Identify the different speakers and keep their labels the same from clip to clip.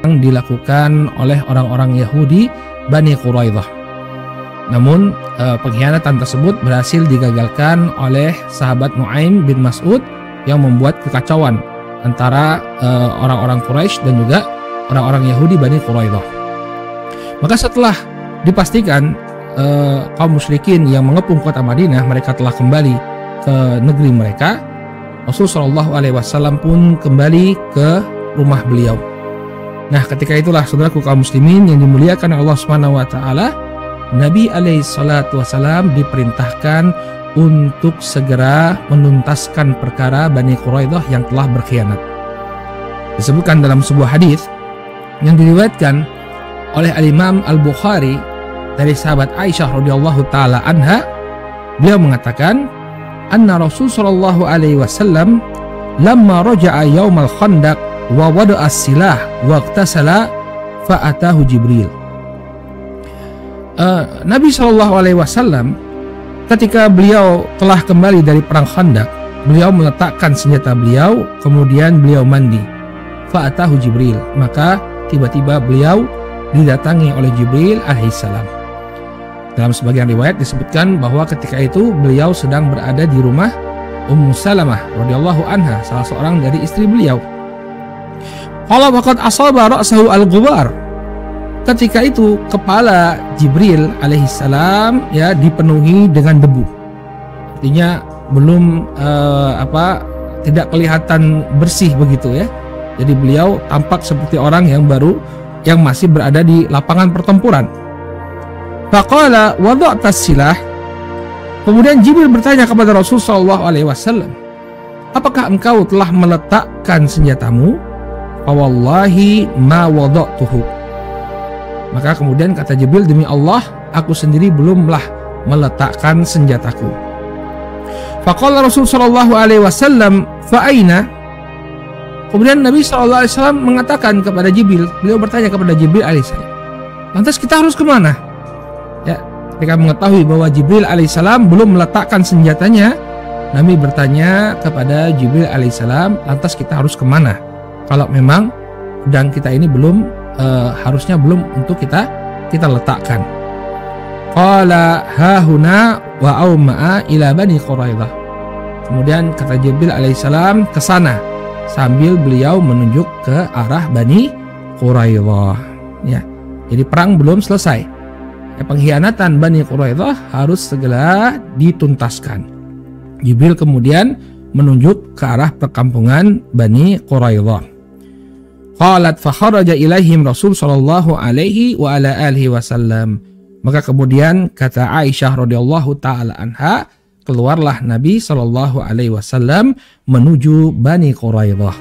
Speaker 1: yang dilakukan oleh orang-orang Yahudi Bani Quraidah. Namun pengkhianatan tersebut berhasil digagalkan oleh sahabat Nu'aim bin Mas'ud yang membuat kekacauan antara orang-orang Quraisy dan juga orang-orang Yahudi Bani Quraidah. Maka setelah dipastikan kaum musyrikin yang mengepung kota Madinah mereka telah kembali ke negeri mereka, Rasulullah SAW pun kembali ke rumah beliau. Nah, ketika itulah saudaraku kaum muslimin yang dimuliakan Allah SWT, Nabi SAW diperintahkan untuk segera menuntaskan perkara Bani Quraidah yang telah berkhianat. Disebutkan dalam sebuah hadis yang diriwayatkan oleh Al-Imam Al-Bukhari dari sahabat Aisyah radhiyallahu taala anha, beliau mengatakan, anna Rasul sallallahu alaihi wasallam lamma raja'a yaumal khandaq wa wada'a as-silah wa ightasala fa atahu Jibril. Nabi sallallahu alaihi wasallam ketika beliau telah kembali dari perang Khandaq, beliau meletakkan senjata beliau, kemudian beliau mandi. Fa atahu Jibril, maka tiba-tiba beliau didatangi oleh Jibril alaihissalam. Dalam sebagian riwayat disebutkan bahwa ketika itu beliau sedang berada di rumah Ummu Salamah radhiyallahu anha, salah seorang dari istri beliau. Qala waqad asaba ra'sahu al-ghubar. Ketika itu kepala Jibril alaihissalam ya dipenuhi dengan debu. Artinya belum tidak kelihatan bersih begitu ya. Jadi beliau tampak seperti orang yang masih berada di lapangan pertempuran. Faqala wada'ta silah. Kemudian Jibril bertanya kepada Rasul sallallahu alaihi wasallam, apakah engkau telah meletakkan senjatamu? Fa wallahi ma wada'tuhu. Maka kemudian kata Jibril, demi Allah, aku sendiri belumlah meletakkan senjataku. Faqala Rasul sallallahu alaihi wasallam, fa aina? Kemudian Nabi sallallahu alaihi wasallam mengatakan kepada Jibril, beliau bertanya kepada Jibril alaihissalam, lantas kita harus kemana? Ya, ketika mengetahui bahwa Jibril alaihissalam belum meletakkan senjatanya, Nabi bertanya kepada Jibril alaihissalam, lantas kita harus kemana? Kalau memang pedang kita ini harusnya belum untuk kita letakkan. Qala hahuna wa auma'a ila Bani Quraidah. Kemudian kata Jibril alaihissalam ke sana sambil beliau menunjuk ke arah Bani Quraidah. Ya, jadi perang belum selesai. Pengkhianatan Bani Quraidah harus segera dituntaskan. Jibril kemudian menunjuk ke arah perkampungan Bani Quraidah. Qalat fa kharaja ilaihim Rasul sallallahu alaihi wa ala alihi wasallam. Maka kemudian kata Aisyah radhiyallahu taala anha, keluarlah Nabi sallallahu alaihi wasallam menuju Bani Quraidah.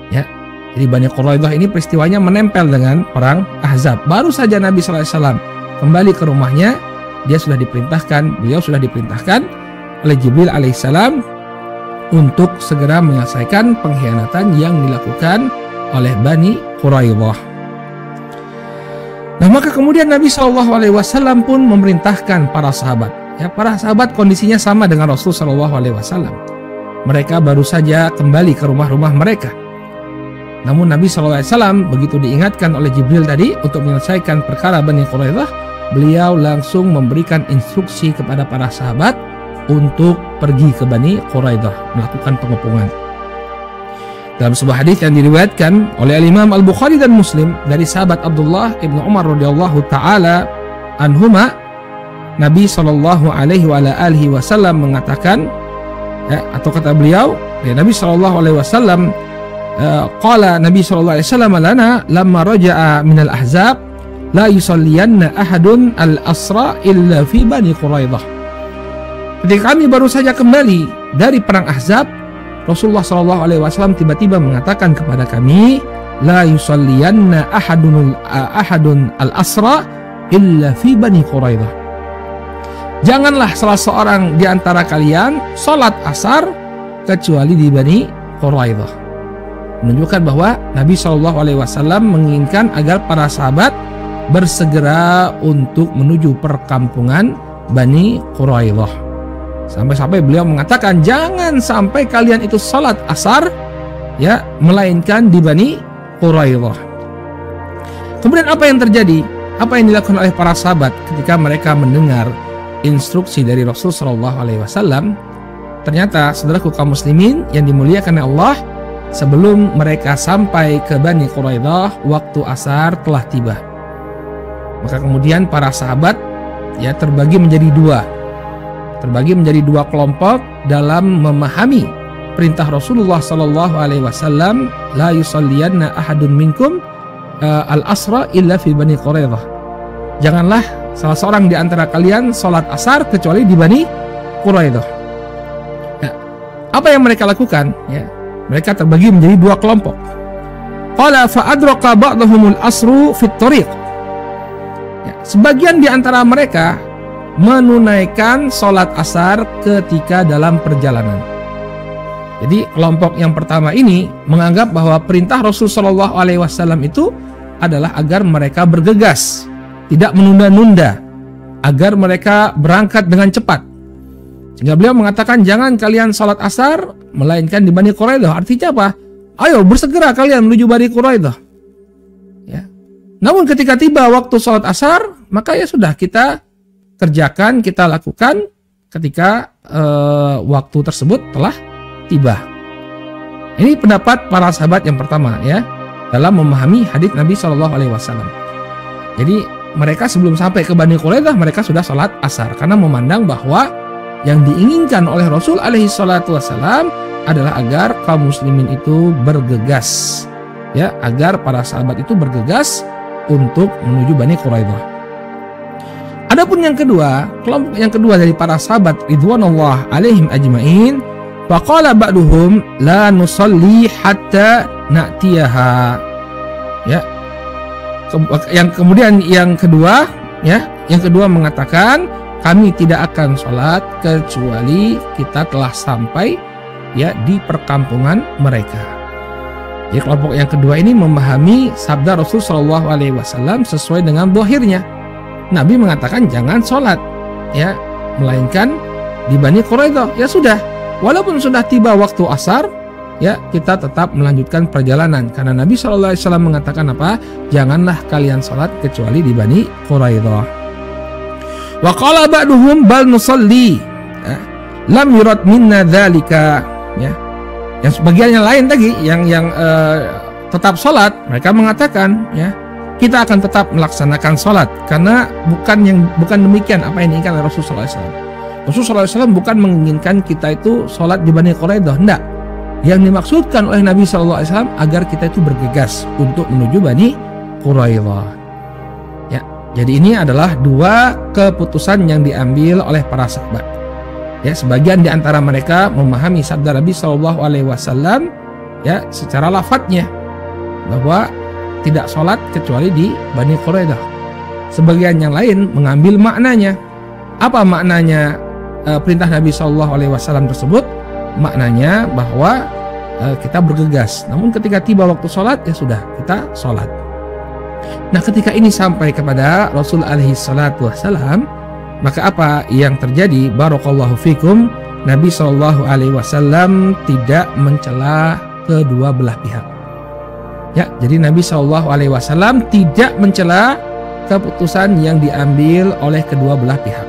Speaker 1: Ya. Jadi Bani Quraidah ini peristiwanya menempel dengan perang Ahzab. Baru saja Nabi sallallahu alaihi wasallam kembali ke rumahnya, beliau sudah diperintahkan oleh Jibril alaihissalam untuk segera menyelesaikan pengkhianatan yang dilakukan oleh Bani Quraidah. Nah, maka kemudian Nabi SAW pun memerintahkan para sahabat. Ya, para sahabat kondisinya sama dengan Rasul SAW. Mereka baru saja kembali ke rumah-rumah mereka. Namun Nabi SAW begitu diingatkan oleh Jibril tadi untuk menyelesaikan perkara Bani Quraidah, beliau langsung memberikan instruksi kepada para sahabat untuk pergi ke Bani Quraidah melakukan pengepungan. Dalam sebuah hadis yang diriwayatkan oleh Imam Al-Bukhari dan Muslim dari sahabat Abdullah ibnu Umar radhiyallahu taala anhuma, Nabi sallallahu alaihi wasallam mengatakan, atau kata beliau, Nabi sallallahu alaihi wasallam qala Nabi sallallahu alaihi wasallam lana lamma raja'a min al-ahzab la yusalliyanna ahadun al-asra illa fi Bani Quraidah. Ketika kami baru saja kembali dari perang Ahzab, Rasulullah SAW tiba-tiba mengatakan kepada kami, la yusalliyanna ahadun al-asra illa fi Bani Quraidah. Janganlah salah seorang di antara kalian salat asar kecuali di Bani Quraidah. Menunjukkan bahwa Nabi SAW menginginkan agar para sahabat bersegera untuk menuju perkampungan Bani Quraidah. Sampai-sampai beliau mengatakan, jangan sampai kalian itu salat asar ya melainkan di Bani Quraidah. Kemudian apa yang terjadi? Apa yang dilakukan oleh para sahabat ketika mereka mendengar instruksi dari Rasul Shallallahu Alaihi Wasallam? Ternyata, saudaraku kaum muslimin yang dimuliakan oleh Allah, sebelum mereka sampai ke Bani Quraidah, waktu asar telah tiba. Maka kemudian para sahabat ya terbagi menjadi dua kelompok dalam memahami perintah Rasulullah Shallallahu Alaihi Wasallam, la yusalliyanna ahadun minkum al-asra illa fi Bani Quraidah. Janganlah salah seorang di antara kalian sholat asar kecuali di Bani Quraidah. Ya. Apa yang mereka lakukan? Ya. Mereka terbagi menjadi dua kelompok. Qala fa adraka ba'dahumul asru fit thariq. Ya. Sebagian di antara mereka menunaikan sholat asar ketika dalam perjalanan. Jadi kelompok yang pertama ini menganggap bahwa perintah Rasul Shallallahu Alaihi Wasallam itu adalah agar mereka bergegas, tidak menunda-nunda, agar mereka berangkat dengan cepat. Sehingga beliau mengatakan jangan kalian sholat asar melainkan di Bani Quraidah. Artinya apa? Ayo bersegera kalian menuju Bani Quraidah. Ya. Namun ketika tiba waktu sholat asar, maka ya sudah kita kerjakan, kita lakukan ketika waktu tersebut telah tiba. Ini pendapat para sahabat yang pertama ya dalam memahami hadits Nabi Shallallahu Alaihi Wasallam. Jadi mereka sebelum sampai ke Bani Quraidah mereka sudah sholat asar karena memandang bahwa yang diinginkan oleh Rasul Alaihi Wasallam adalah agar kaum muslimin itu bergegas, ya agar para sahabat itu bergegas untuk menuju Bani Quraidah. Adapun yang kedua, kelompok yang kedua dari para sahabat ridwanullah alaihim ajmain, faqala ba'duhum la nusalli hatta na'tiyaha. Ya. Yang kemudian yang kedua, ya, yang kedua mengatakan kami tidak akan sholat kecuali kita telah sampai ya di perkampungan mereka. Jadi kelompok yang kedua ini memahami sabda Rasul Shallallahu Alaihi Wasallam sesuai dengan zahirnya. Nabi mengatakan jangan sholat ya melainkan di Bani Quraidah. Ya sudah, walaupun sudah tiba waktu asar ya kita tetap melanjutkan perjalanan karena Nabi Shallallahu Alaihi Wasallam mengatakan apa? Janganlah kalian sholat kecuali di Bani Quraidah. Wa qala ba'duhum bal nusalli ya, lam yurad minna dzalika ya. Yang sebagian yang lain lagi yang tetap sholat mereka mengatakan ya kita akan tetap melaksanakan sholat karena bukan demikian apa yang diinginkan oleh Rasulullah SAW. Rasulullah SAW bukan menginginkan kita itu sholat di Bani Quraidah, enggak. Yang dimaksudkan oleh Nabi SAW agar kita itu bergegas untuk menuju Bani Quraidah. Ya, jadi ini adalah dua keputusan yang diambil oleh para sahabat. Ya, sebagian di antara mereka memahami sabda Nabi SAW ya secara lafadznya bahwa tidak sholat kecuali di Bani Quraidah. Sebagian yang lain mengambil maknanya. Apa maknanya perintah Nabi SAW tersebut? Maknanya bahwa kita bergegas. Namun ketika tiba waktu sholat ya sudah kita sholat. Nah ketika ini sampai kepada Rasul alaihi salatu wassalam, maka apa yang terjadi? Barakallahu fikum. Nabi SAW tidak mencela kedua belah pihak. Ya, jadi Nabi SAW tidak mencela keputusan yang diambil oleh kedua belah pihak.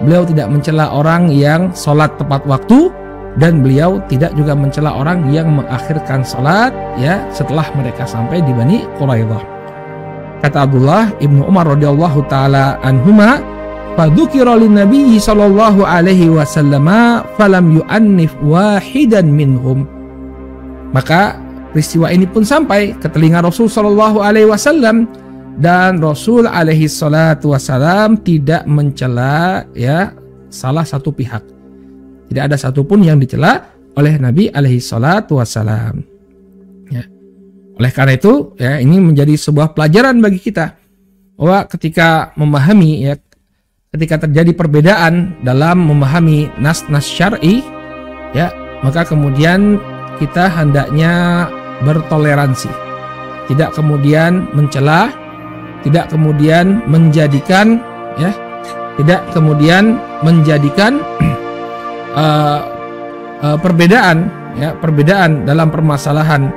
Speaker 1: Beliau tidak mencela orang yang sholat tepat waktu dan beliau tidak juga mencela orang yang mengakhirkan sholat ya setelah mereka sampai di Bani Quraidah. Kata Abdullah ibnu Umar radhiyallahu taala anhuma, "Fadzukira lin-nabi sallallahu alaihi wasallam falam yu'annif wahidan minhum." Maka peristiwa ini pun sampai ke telinga Rasul Shallallahu Alaihi Wasallam dan Rasul Alaihi Salatu Wasallam tidak mencela ya salah satu pihak. Tidak ada satupun yang dicela oleh Nabi Alaihi Salatu Wasallam. Ya. Oleh karena itu ya ini menjadi sebuah pelajaran bagi kita bahwa ketika memahami ya ketika terjadi perbedaan dalam memahami nas-nas syar'i ya maka kemudian kita hendaknya bertoleransi, tidak kemudian mencela, tidak kemudian menjadikan ya, tidak kemudian menjadikan perbedaan dalam permasalahan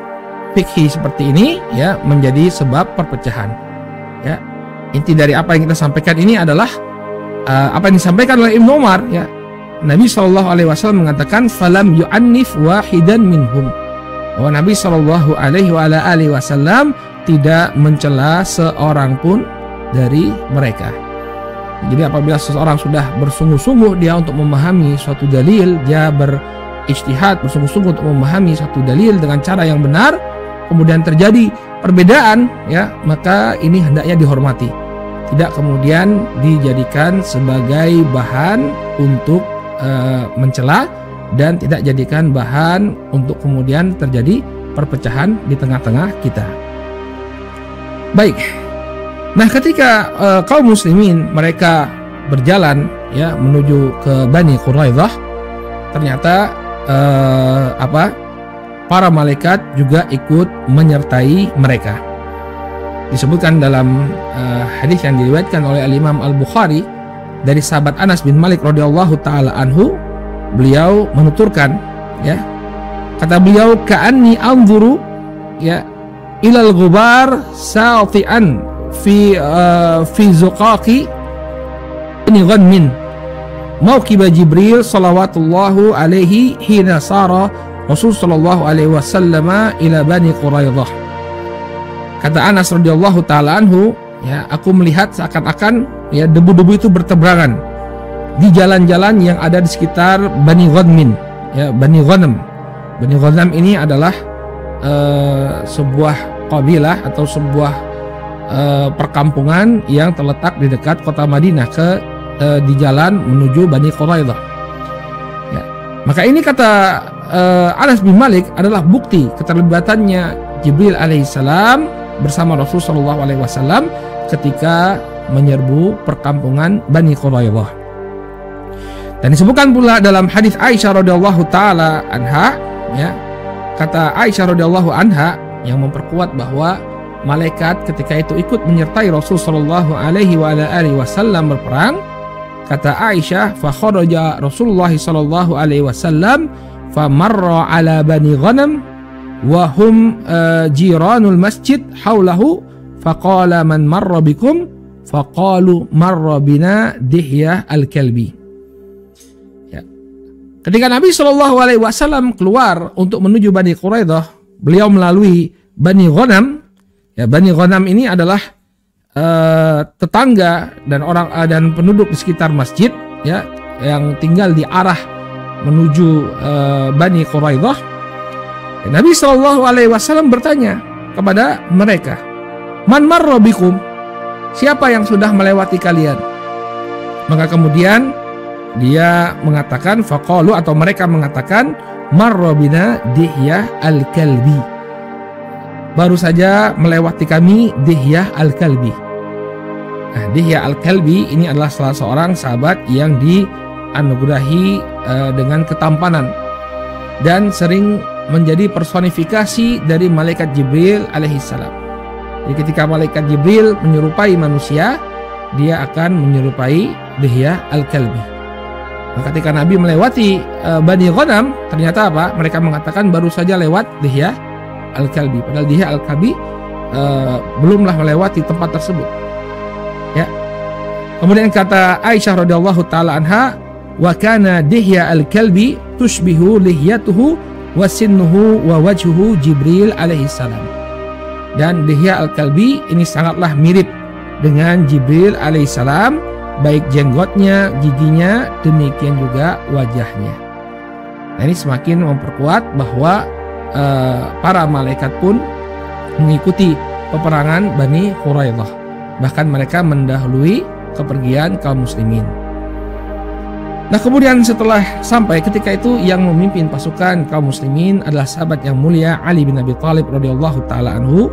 Speaker 1: fikih seperti ini ya menjadi sebab perpecahan. ya, inti dari apa yang kita sampaikan ini adalah apa yang disampaikan oleh Ibnu Umar, ya. Nabi Shallallahu Alaihi Wasallam mengatakan falam yu'annif wahidan minhum, bahwa Nabi Shallallahu Alaihi Wasallam tidak mencela seorang pun dari mereka. Jadi apabila seseorang sudah bersungguh-sungguh dia untuk memahami suatu dalil, dia berijtihad bersungguh-sungguh untuk memahami suatu dalil dengan cara yang benar, kemudian terjadi perbedaan, ya, maka ini hendaknya dihormati, tidak kemudian dijadikan sebagai bahan untuk mencela, dan tidak jadikan bahan untuk kemudian terjadi perpecahan di tengah-tengah kita. Baik. Nah, ketika kaum muslimin mereka berjalan, ya, menuju ke Bani Quraidah, ternyata para malaikat juga ikut menyertai mereka. Disebutkan dalam hadis yang diriwayatkan oleh Al-Imam Al-Bukhari dari sahabat Anas bin Malik radhiyallahu taala anhu, beliau menuturkan, ya, kata beliau, ka'anni anzuru, ya, ilal ghubar sati'an fi zuqaqi ini ghanmin mauqiba Jibril salawatullahu alaihi hina sara Rasul sallallahu alaihi wasallam ila Bani Quraidah. Kata Anas radhiyallahu taala anhu, ya, aku melihat seakan-akan, ya, debu-debu itu bertebaran di jalan-jalan yang ada di sekitar Bani Ghanmin, ya, Bani Ghanam. Bani Ghanam ini adalah sebuah kabilah atau sebuah perkampungan yang terletak di dekat kota Madinah di jalan menuju Bani Quraidah. Ya. Maka ini kata Anas bin Malik adalah bukti keterlibatannya Jibril alaihissalam bersama Rasul sallallahu alaihi wasallam ketika menyerbu perkampungan Bani Quraidah. Dan disebutkan pula dalam hadis Aisyah radhiyallahu taala anha, ya, kata Aisyah radhiyallahu anha yang memperkuat bahwa malaikat ketika itu ikut menyertai Rasul sallallahu alaihi wasallam berperang. Kata Aisyah, fa kharaja Rasulullah sallallahu alaihi wasallam fa marra ala Bani Ghanam wa hum jiranul masjid haulahu fa qala man marra bikum fa qalu marra bina Dihyah al-Kalbi. Ya. Ketika Nabi sallallahu alaihi wasallam keluar untuk menuju Bani Quraidah, beliau melalui Bani Ghanam. Ya, Bani Ghanam ini adalah tetangga dan penduduk di sekitar masjid, ya, yang tinggal di arah menuju Bani Quraidah. Ya, Nabi Shallallahu Alaihi Wasallam bertanya kepada mereka, man marra bikum, siapa yang sudah melewati kalian? Maka kemudian dia mengatakan, faqalu, atau mereka mengatakan, marra bina Dihyah al-Kalbi, baru saja melewati kami Dihyah al-Kalbi. Nah, Dihyah al-Kalbi ini adalah salah seorang sahabat yang dianugerahi dengan ketampanan dan sering menjadi personifikasi dari malaikat Jibril alaihissalam. Jadi ketika malaikat Jibril menyerupai manusia, dia akan menyerupai Dihyah al-Kalbi. Nah, ketika Nabi melewati Bani Ghanam, ternyata apa? Mereka mengatakan baru saja lewat Dihyah al-Kalbi, padahal Dihyah al-Kalbi belumlah melewati tempat tersebut. Ya. Kemudian kata Aisyah radhiyallahu taala anha, wa kana Dihyah al-Kalbi tushbihu lihyatuhu wa sinnuhu wa wajhuhu Jibril alaihissalam. Dan Dihyah al-Kalbi ini sangatlah mirip dengan Jibril alaihissalam, baik jenggotnya, giginya, demikian juga wajahnya. Nah, ini semakin memperkuat bahwa para malaikat pun mengikuti peperangan Bani Quraidah. Bahkan mereka mendahului kepergian kaum muslimin. Nah, kemudian setelah sampai, ketika itu yang memimpin pasukan kaum muslimin adalah sahabat yang mulia Ali bin Abi Thalib radhiyallahu taala anhu.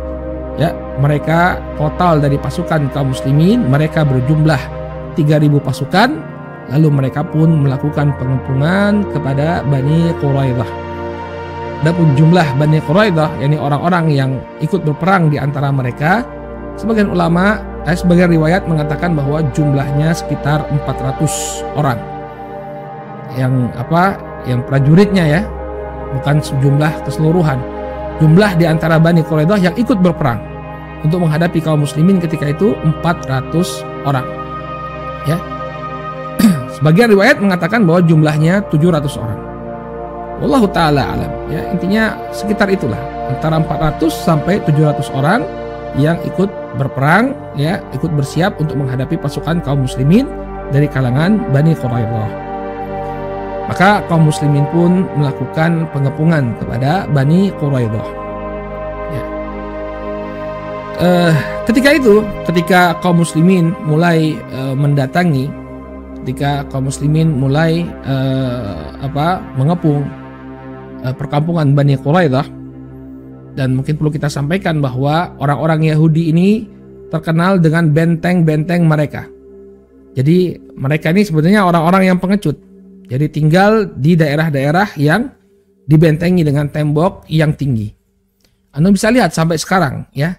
Speaker 1: Ya, mereka total dari pasukan kaum muslimin, mereka berjumlah 3.000 pasukan. Lalu mereka pun melakukan pengepungan kepada Bani Quraidah. Adapun jumlah Bani Quraidah, yakni orang-orang yang ikut berperang di antara mereka, sebagian ulama, sebagian riwayat mengatakan bahwa jumlahnya sekitar 400 orang. Yang prajuritnya, ya, bukan jumlah keseluruhan. Jumlah di antara Bani Quraidah yang ikut berperang. untuk menghadapi kaum muslimin ketika itu 400 orang. Ya. Sebagian riwayat mengatakan bahwa jumlahnya 700 orang. Wallahu taala alam. Ya, intinya sekitar itulah, antara 400 sampai 700 orang yang ikut berperang, ya, ikut bersiap untuk menghadapi pasukan kaum muslimin dari kalangan Bani Quraidah. Maka kaum muslimin pun melakukan pengepungan kepada Bani Quraidah. Ya. Ketika kaum muslimin mulai mendatangi, ketika kaum muslimin mulai mengepung perkampungan Bani Quraidah, dan mungkin perlu kita sampaikan bahwa orang-orang Yahudi ini terkenal dengan benteng-benteng mereka. Jadi mereka ini sebenarnya orang-orang yang pengecut. Jadi tinggal di daerah-daerah yang dibentengi dengan tembok yang tinggi. Anda bisa lihat sampai sekarang, ya,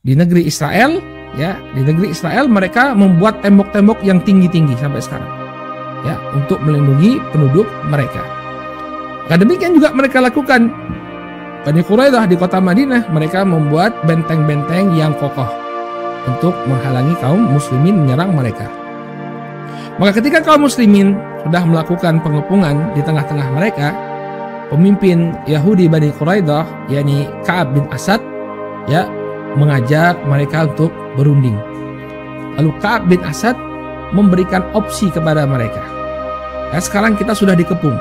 Speaker 1: di negeri Israel, ya, di negeri Israel mereka membuat tembok-tembok yang tinggi-tinggi sampai sekarang, ya, untuk melindungi penduduk mereka. Nah, demikian juga mereka lakukan Bani Quraidah di kota Madinah. Mereka membuat benteng-benteng yang kokoh untuk menghalangi kaum muslimin menyerang mereka. Maka ketika kaum muslimin sudah melakukan pengepungan di tengah-tengah mereka, pemimpin Yahudi Bani Quraidah, yakni Ka'ab bin Asad, ya, mengajak mereka untuk berunding. Lalu Ka'ab bin Asad memberikan opsi kepada mereka. Ya, sekarang kita sudah dikepung,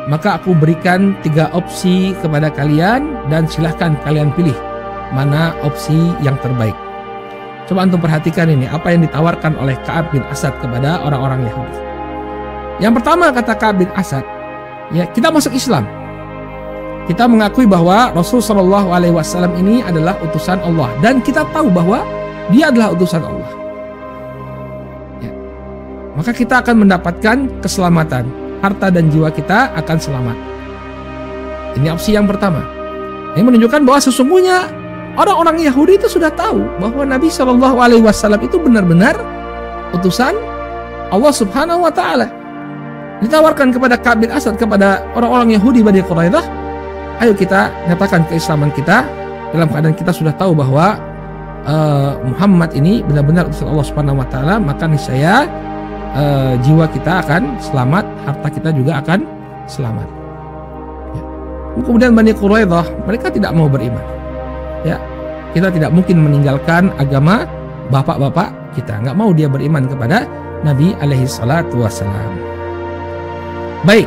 Speaker 1: maka aku berikan 3 opsi kepada kalian dan silahkan kalian pilih mana opsi yang terbaik. Coba antum perhatikan ini, apa yang ditawarkan oleh Ka'ab bin Asad kepada orang-orang Yahudi. Yang pertama, kata Ka'ab bin Asad, ya, kita masuk Islam. Kita mengakui bahwa Rasul Shallallahu Alaihi Wasallam ini adalah utusan Allah, dan kita tahu bahwa dia adalah utusan Allah. Ya. Maka kita akan mendapatkan keselamatan, harta dan jiwa kita akan selamat. Ini opsi yang pertama. Ini menunjukkan bahwa sesungguhnya orang-orang Yahudi itu sudah tahu bahwa Nabi Shallallahu Alaihi Wasallam itu benar-benar utusan Allah Subhanahu Wa Taala. Ditawarkan kepada Ka'ab bin Asad, kepada orang-orang Yahudi Bani Quraidah, ayo kita nyatakan keislaman kita dalam keadaan kita sudah tahu bahwa Muhammad ini benar-benar utusan Allah Subhanahu Wa Taala, maka niscaya jiwa kita akan selamat, harta kita juga akan selamat. Ya. Kemudian Bani Quraidah, mereka tidak mau beriman. Ya, kita tidak mungkin meninggalkan agama bapak-bapak kita. Nggak mau dia beriman kepada Nabi alaihi salatu wassalam. Baik.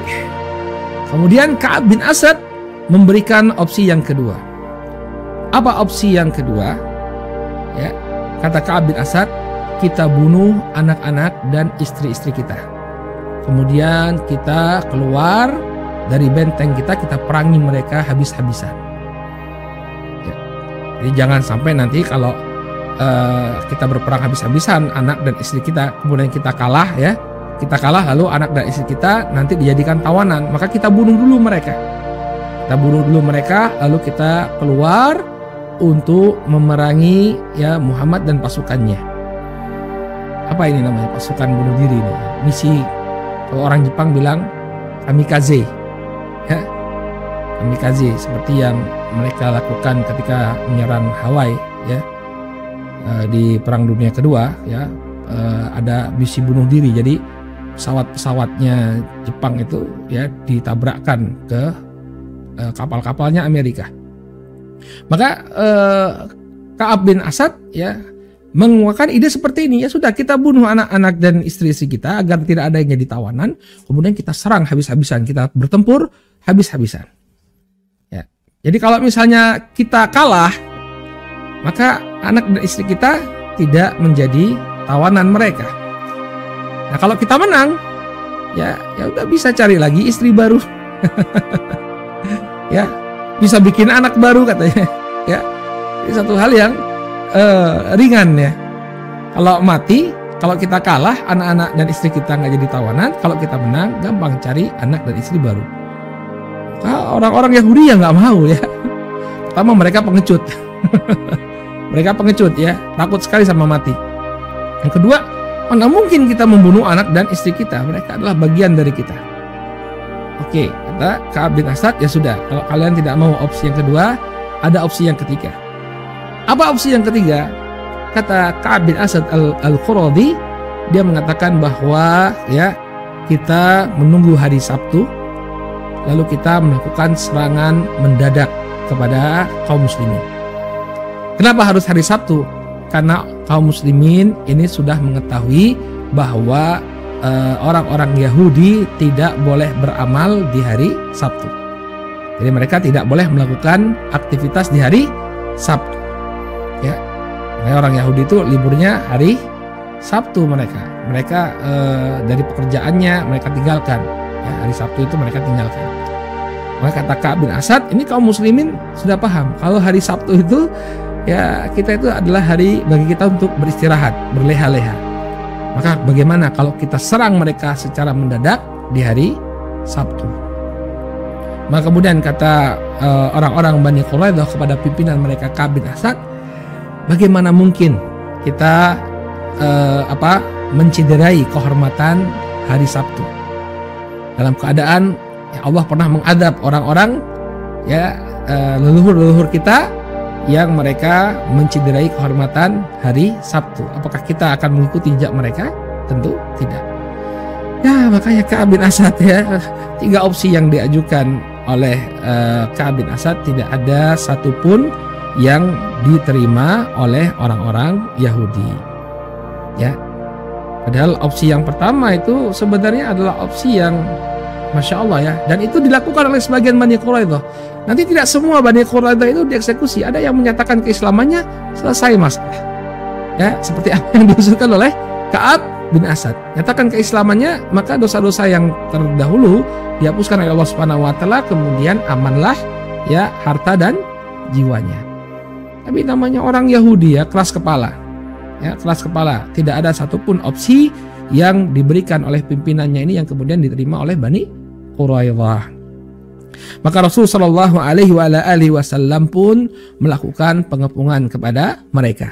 Speaker 1: Kemudian Ka'ab bin Asad memberikan opsi yang kedua. Apa opsi yang kedua? Ya, kata Ka'ab bin Asad, kita bunuh anak-anak dan istri-istri kita. Kemudian kita keluar dari benteng kita perangi mereka habis-habisan. Ya. Jadi jangan sampai nanti kalau kita berperang habis-habisan anak dan istri kita, kemudian kita kalah, ya, kita kalah lalu anak dan istri kita nanti dijadikan tawanan, maka kita bunuh dulu mereka. Kita bunuh dulu mereka, lalu kita keluar untuk memerangi, ya, Muhammad dan pasukannya. Apa ini namanya? Pasukan bunuh diri ini. Misi, kalau orang Jepang bilang kamikaze, ya, kamikaze, seperti yang mereka lakukan ketika menyerang Hawaii, ya, di Perang Dunia Kedua, ya, ada misi bunuh diri. Jadi pesawat-pesawatnya Jepang itu, ya, ditabrakkan ke kapal-kapalnya Amerika. Maka Ka'ab bin Asad, ya, mengemukakan ide seperti ini. Ya sudah, kita bunuh anak-anak dan istri-istri kita agar tidak ada yang jadi tawanan. Kemudian kita serang habis-habisan, kita bertempur habis-habisan. Ya. Jadi kalau misalnya kita kalah, maka anak dan istri kita tidak menjadi tawanan mereka. Nah, kalau kita menang, ya udah bisa cari lagi istri baru. Ya, bisa bikin anak baru katanya. Ya. Ini satu hal yang ringan, ya. Kalau mati, kalau kita kalah, anak-anak dan istri kita nggak jadi tawanan. Kalau kita menang, gampang cari anak dan istri baru. Nah, orang-orang Yahudi yang nggak mau, ya. Pertama, mereka pengecut. Mereka pengecut, ya, takut sekali sama mati. Yang kedua, mana mungkin kita membunuh anak dan istri kita? Mereka adalah bagian dari kita. Oke, kata Ka'ab bin Asad, ya sudah, kalau kalian tidak mau opsi yang kedua, ada opsi yang ketiga. Apa opsi yang ketiga? Kata Ka'ab bin Asad al-Quradi, dia mengatakan bahwa ya kita menunggu hari Sabtu, lalu kita melakukan serangan mendadak kepada kaum muslimin. Kenapa harus hari Sabtu? Karena kaum muslimin ini sudah mengetahui bahwa orang-orang Yahudi tidak boleh beramal di hari Sabtu. Jadi mereka tidak boleh melakukan aktivitas di hari Sabtu. Ya, orang Yahudi itu liburnya hari Sabtu mereka dari pekerjaannya mereka tinggalkan. Ya, hari Sabtu itu mereka tinggalkan. Maka kata Ka'ab bin Asad, ini kaum muslimin sudah paham kalau hari Sabtu itu ya kita itu adalah hari bagi kita untuk beristirahat, berleha-leha. Maka bagaimana kalau kita serang mereka secara mendadak di hari Sabtu? Maka kemudian kata orang-orang Bani Quraidah kepada pimpinan mereka Ka'ab bin Asad, bagaimana mungkin kita menciderai kehormatan hari Sabtu dalam keadaan ya Allah pernah mengadab orang-orang ya leluhur-leluhur kita yang mereka menciderai kehormatan hari Sabtu. Apakah kita akan mengikuti jejak mereka? Tentu tidak. Ya, makanya Ka'ab bin Asad ya, 3 opsi yang diajukan oleh Ka'ab bin Asad tidak ada satupun yang diterima oleh orang-orang Yahudi. Ya. Padahal opsi yang pertama itu sebenarnya adalah opsi yang Masya Allah ya, dan itu dilakukan oleh sebagian Bani Quraidah. Nanti tidak semua Bani Quraidah itu dieksekusi. Ada yang menyatakan keislamannya, selesai masalah. Ya, seperti apa yang diusulkan oleh Ka'ab bin Asad. Nyatakan keislamannya, maka dosa-dosa yang terdahulu dihapuskan oleh Allah Subhanahu wa taala, kemudian amanlah ya harta dan jiwanya. Tapi namanya orang Yahudi ya, keras kepala. Ya, keras kepala. Tidak ada satupun opsi yang diberikan oleh pimpinannya ini yang kemudian diterima oleh Bani Quraidah. Maka Rasul Shallallahu Alaihi Wasallam pun melakukan pengepungan kepada mereka.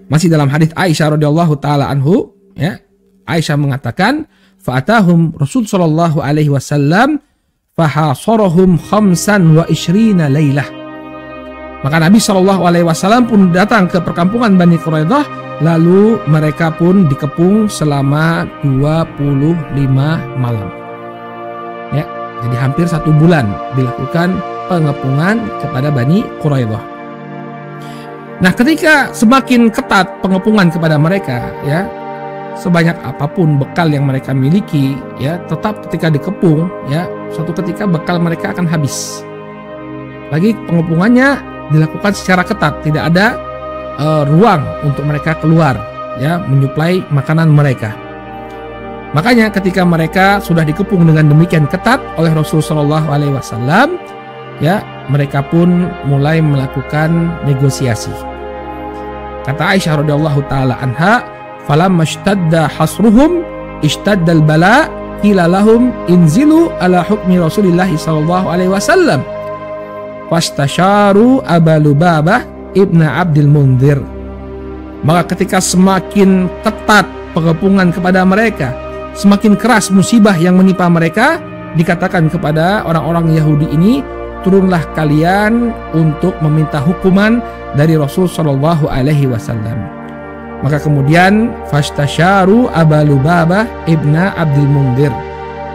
Speaker 1: Masih dalam hadis Aisyah radhiyallahu taala anhu, ya, Aisyah mengatakan, "Fa'atahum Rasul Shallallahu Alaihi Wasallam, fahasarahum 25 lailah." Maka Nabi Shallallahu Alaihi Wasallam pun datang ke perkampungan Bani Quraidah, lalu mereka pun dikepung selama 25 malam. Ya, jadi hampir 1 bulan dilakukan pengepungan kepada Bani Quraidah. Nah, ketika semakin ketat pengepungan kepada mereka, ya, sebanyak apapun bekal yang mereka miliki, ya, tetap ketika dikepung, ya, suatu ketika bekal mereka akan habis. Lagi pengepungannya dilakukan secara ketat, tidak ada ruang untuk mereka keluar, ya, menyuplai makanan mereka. Makanya ketika mereka sudah dikepung dengan demikian ketat oleh Rasulullah SAW, ya, mereka pun mulai melakukan negosiasi. Kata Aisyah radhiyallahu taala anha, "Falamma ishtadda hasruhum ishtaddal bala qila lahum inzilu ala hukmi Rasulillah sallallahu alaihi wasallam." Fastasharu Aba Lubabah ibnu Abdul Munzir. Maka ketika semakin ketat pengepungan kepada mereka, semakin keras musibah yang menimpa mereka, dikatakan kepada orang-orang Yahudi ini, turunlah kalian untuk meminta hukuman dari Rasul Shallallahu Alaihi Wasallam. Maka kemudian fastasharu Aba Lubabah ibnu Abdul Munzir.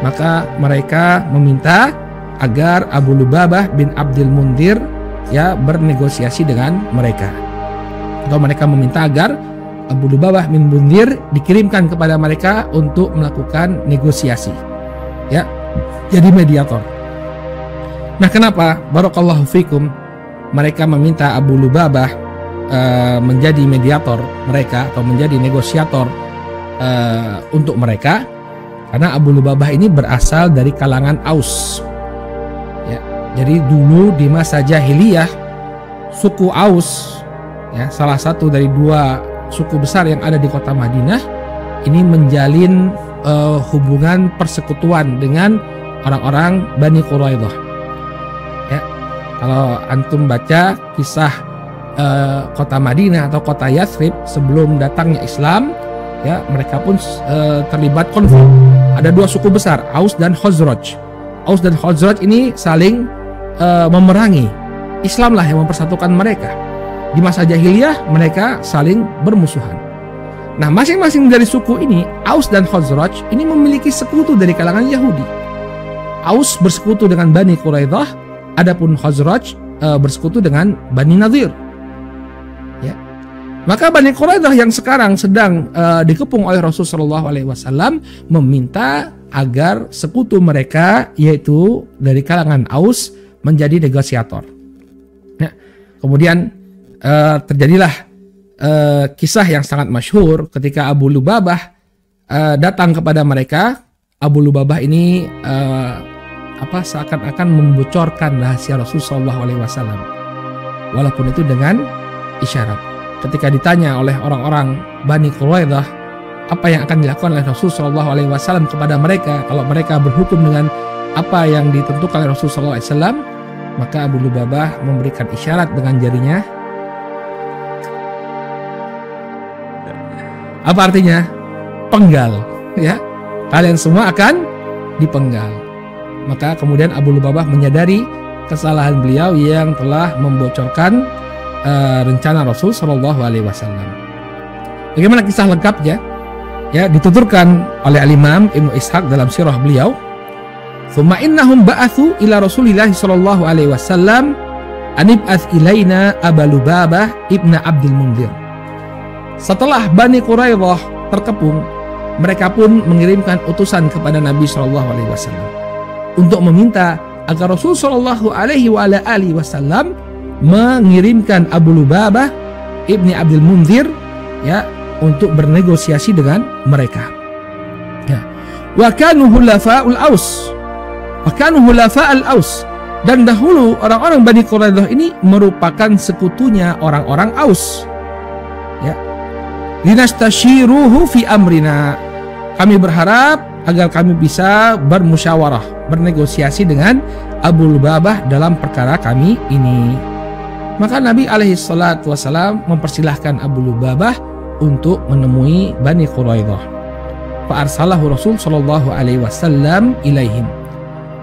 Speaker 1: Maka mereka meminta agar Abu Lubabah bin Abdul Munzir ya bernegosiasi dengan mereka. Atau mereka meminta agar Abu Lubabah bin Munzir dikirimkan kepada mereka untuk melakukan negosiasi. Ya, jadi mediator. Nah, kenapa? Barakallahu fikum. Mereka meminta Abu Lubabah menjadi mediator mereka atau menjadi negosiator untuk mereka, karena Abu Lubabah ini berasal dari kalangan Aus. Ya, jadi dulu di masa jahiliyah suku Aus, ya, salah satu dari 2 suku besar yang ada di kota Madinah, ini menjalin hubungan persekutuan dengan orang-orang Bani Quraidah. Ya, kalau antum baca kisah kota Madinah atau kota Yathrib sebelum datangnya Islam, ya, mereka pun terlibat konflik. Ada 2 suku besar, Aus dan Khazraj. Aus dan Khazraj ini saling memerangi. Islamlah yang mempersatukan mereka. Di masa jahiliyah mereka saling bermusuhan. Nah, masing-masing dari suku ini, Aus dan Khazraj, ini memiliki sekutu dari kalangan Yahudi. Aus bersekutu dengan Bani Quraidah, adapun Khazraj bersekutu dengan Bani Nadir. Ya. Maka Bani Quraidah yang sekarang sedang dikepung oleh Rasulullah SAW meminta agar sekutu mereka, yaitu dari kalangan Aus, menjadi negosiator. Ya. Kemudian terjadilah kisah yang sangat masyhur ketika Abu Lubabah datang kepada mereka. Abu Lubabah ini seakan-akan membocorkan rahasia Rasulullah SAW, walaupun itu dengan isyarat. Ketika ditanya oleh orang-orang Bani Quraidah apa yang akan dilakukan oleh Rasulullah SAW kepada mereka kalau mereka berhukum dengan apa yang ditentukan oleh Rasulullah SAW, maka Abu Lubabah memberikan isyarat dengan jarinya. Apa artinya? Penggal, ya. Kalian semua akan dipenggal. Maka kemudian Abu Lubabah menyadari kesalahan beliau yang telah membocorkan rencana Rasul Shallallahu Alaihi Wasallam. Bagaimana kisah lengkapnya? Ya, dituturkan oleh Al-Imam Ibnu Ishaq dalam sirah beliau. Tsumma innahum ba'atsu ila Rasulillah Shallallahu Alaihi Wasallam anib'ats ilaina Abu Lubabah ibnu Abdul Munzir. Setelah Bani Quraidah terkepung, mereka pun mengirimkan utusan kepada Nabi Shallallahu Alaihi Wasallam untuk meminta agar Rasul Shallallahu Alaihi Wasallam mengirimkan Abu Lubabah ibni Abdul Munzir, ya, untuk bernegosiasi dengan mereka. Ya. Wa kanu hulafa'ul Aus, dan dahulu orang-orang Bani Quraidah ini merupakan sekutunya orang-orang Aus. Ya. Linastashiruhu fi amrina. Kami berharap agar kami bisa bermusyawarah, bernegosiasi dengan Abu Lubabah dalam perkara kami ini. Maka Nabi SAW mempersilahkan Abu Lubabah untuk menemui Bani Quraidah. Fa arsalahu Rasul sallallahu alaihi wasallam ilaihim.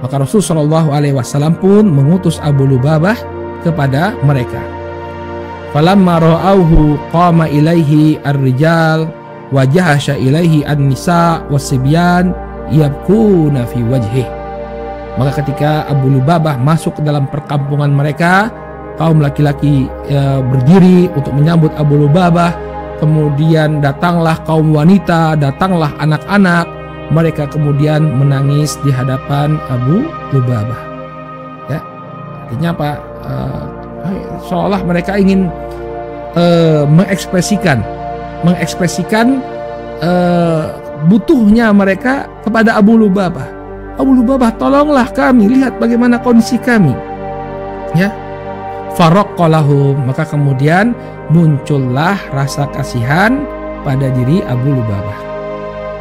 Speaker 1: Maka Rasul sallallahu alaihi wasallam pun mengutus Abu Lubabah kepada mereka. Falamma ra'auhu qama ilaihi ar-rijal wa jahasha ilaihi an-nisa was-sibyan yabkuna fi wajhihi. Maka ketika Abu Lubabah masuk ke dalam perkampungan mereka, kaum laki-laki berdiri untuk menyambut Abu Lubabah. Kemudian datanglah kaum wanita, datanglah anak-anak. Mereka kemudian menangis di hadapan Abu Lubabah. Ya, artinya apa? Seolah mereka ingin mengekspresikan butuhnya mereka kepada Abu Lubabah. Abu Lubabah, tolonglah kami, lihat bagaimana kondisi kami. Ya, faroqalahum, maka kemudian muncullah rasa kasihan pada diri Abu Lubabah.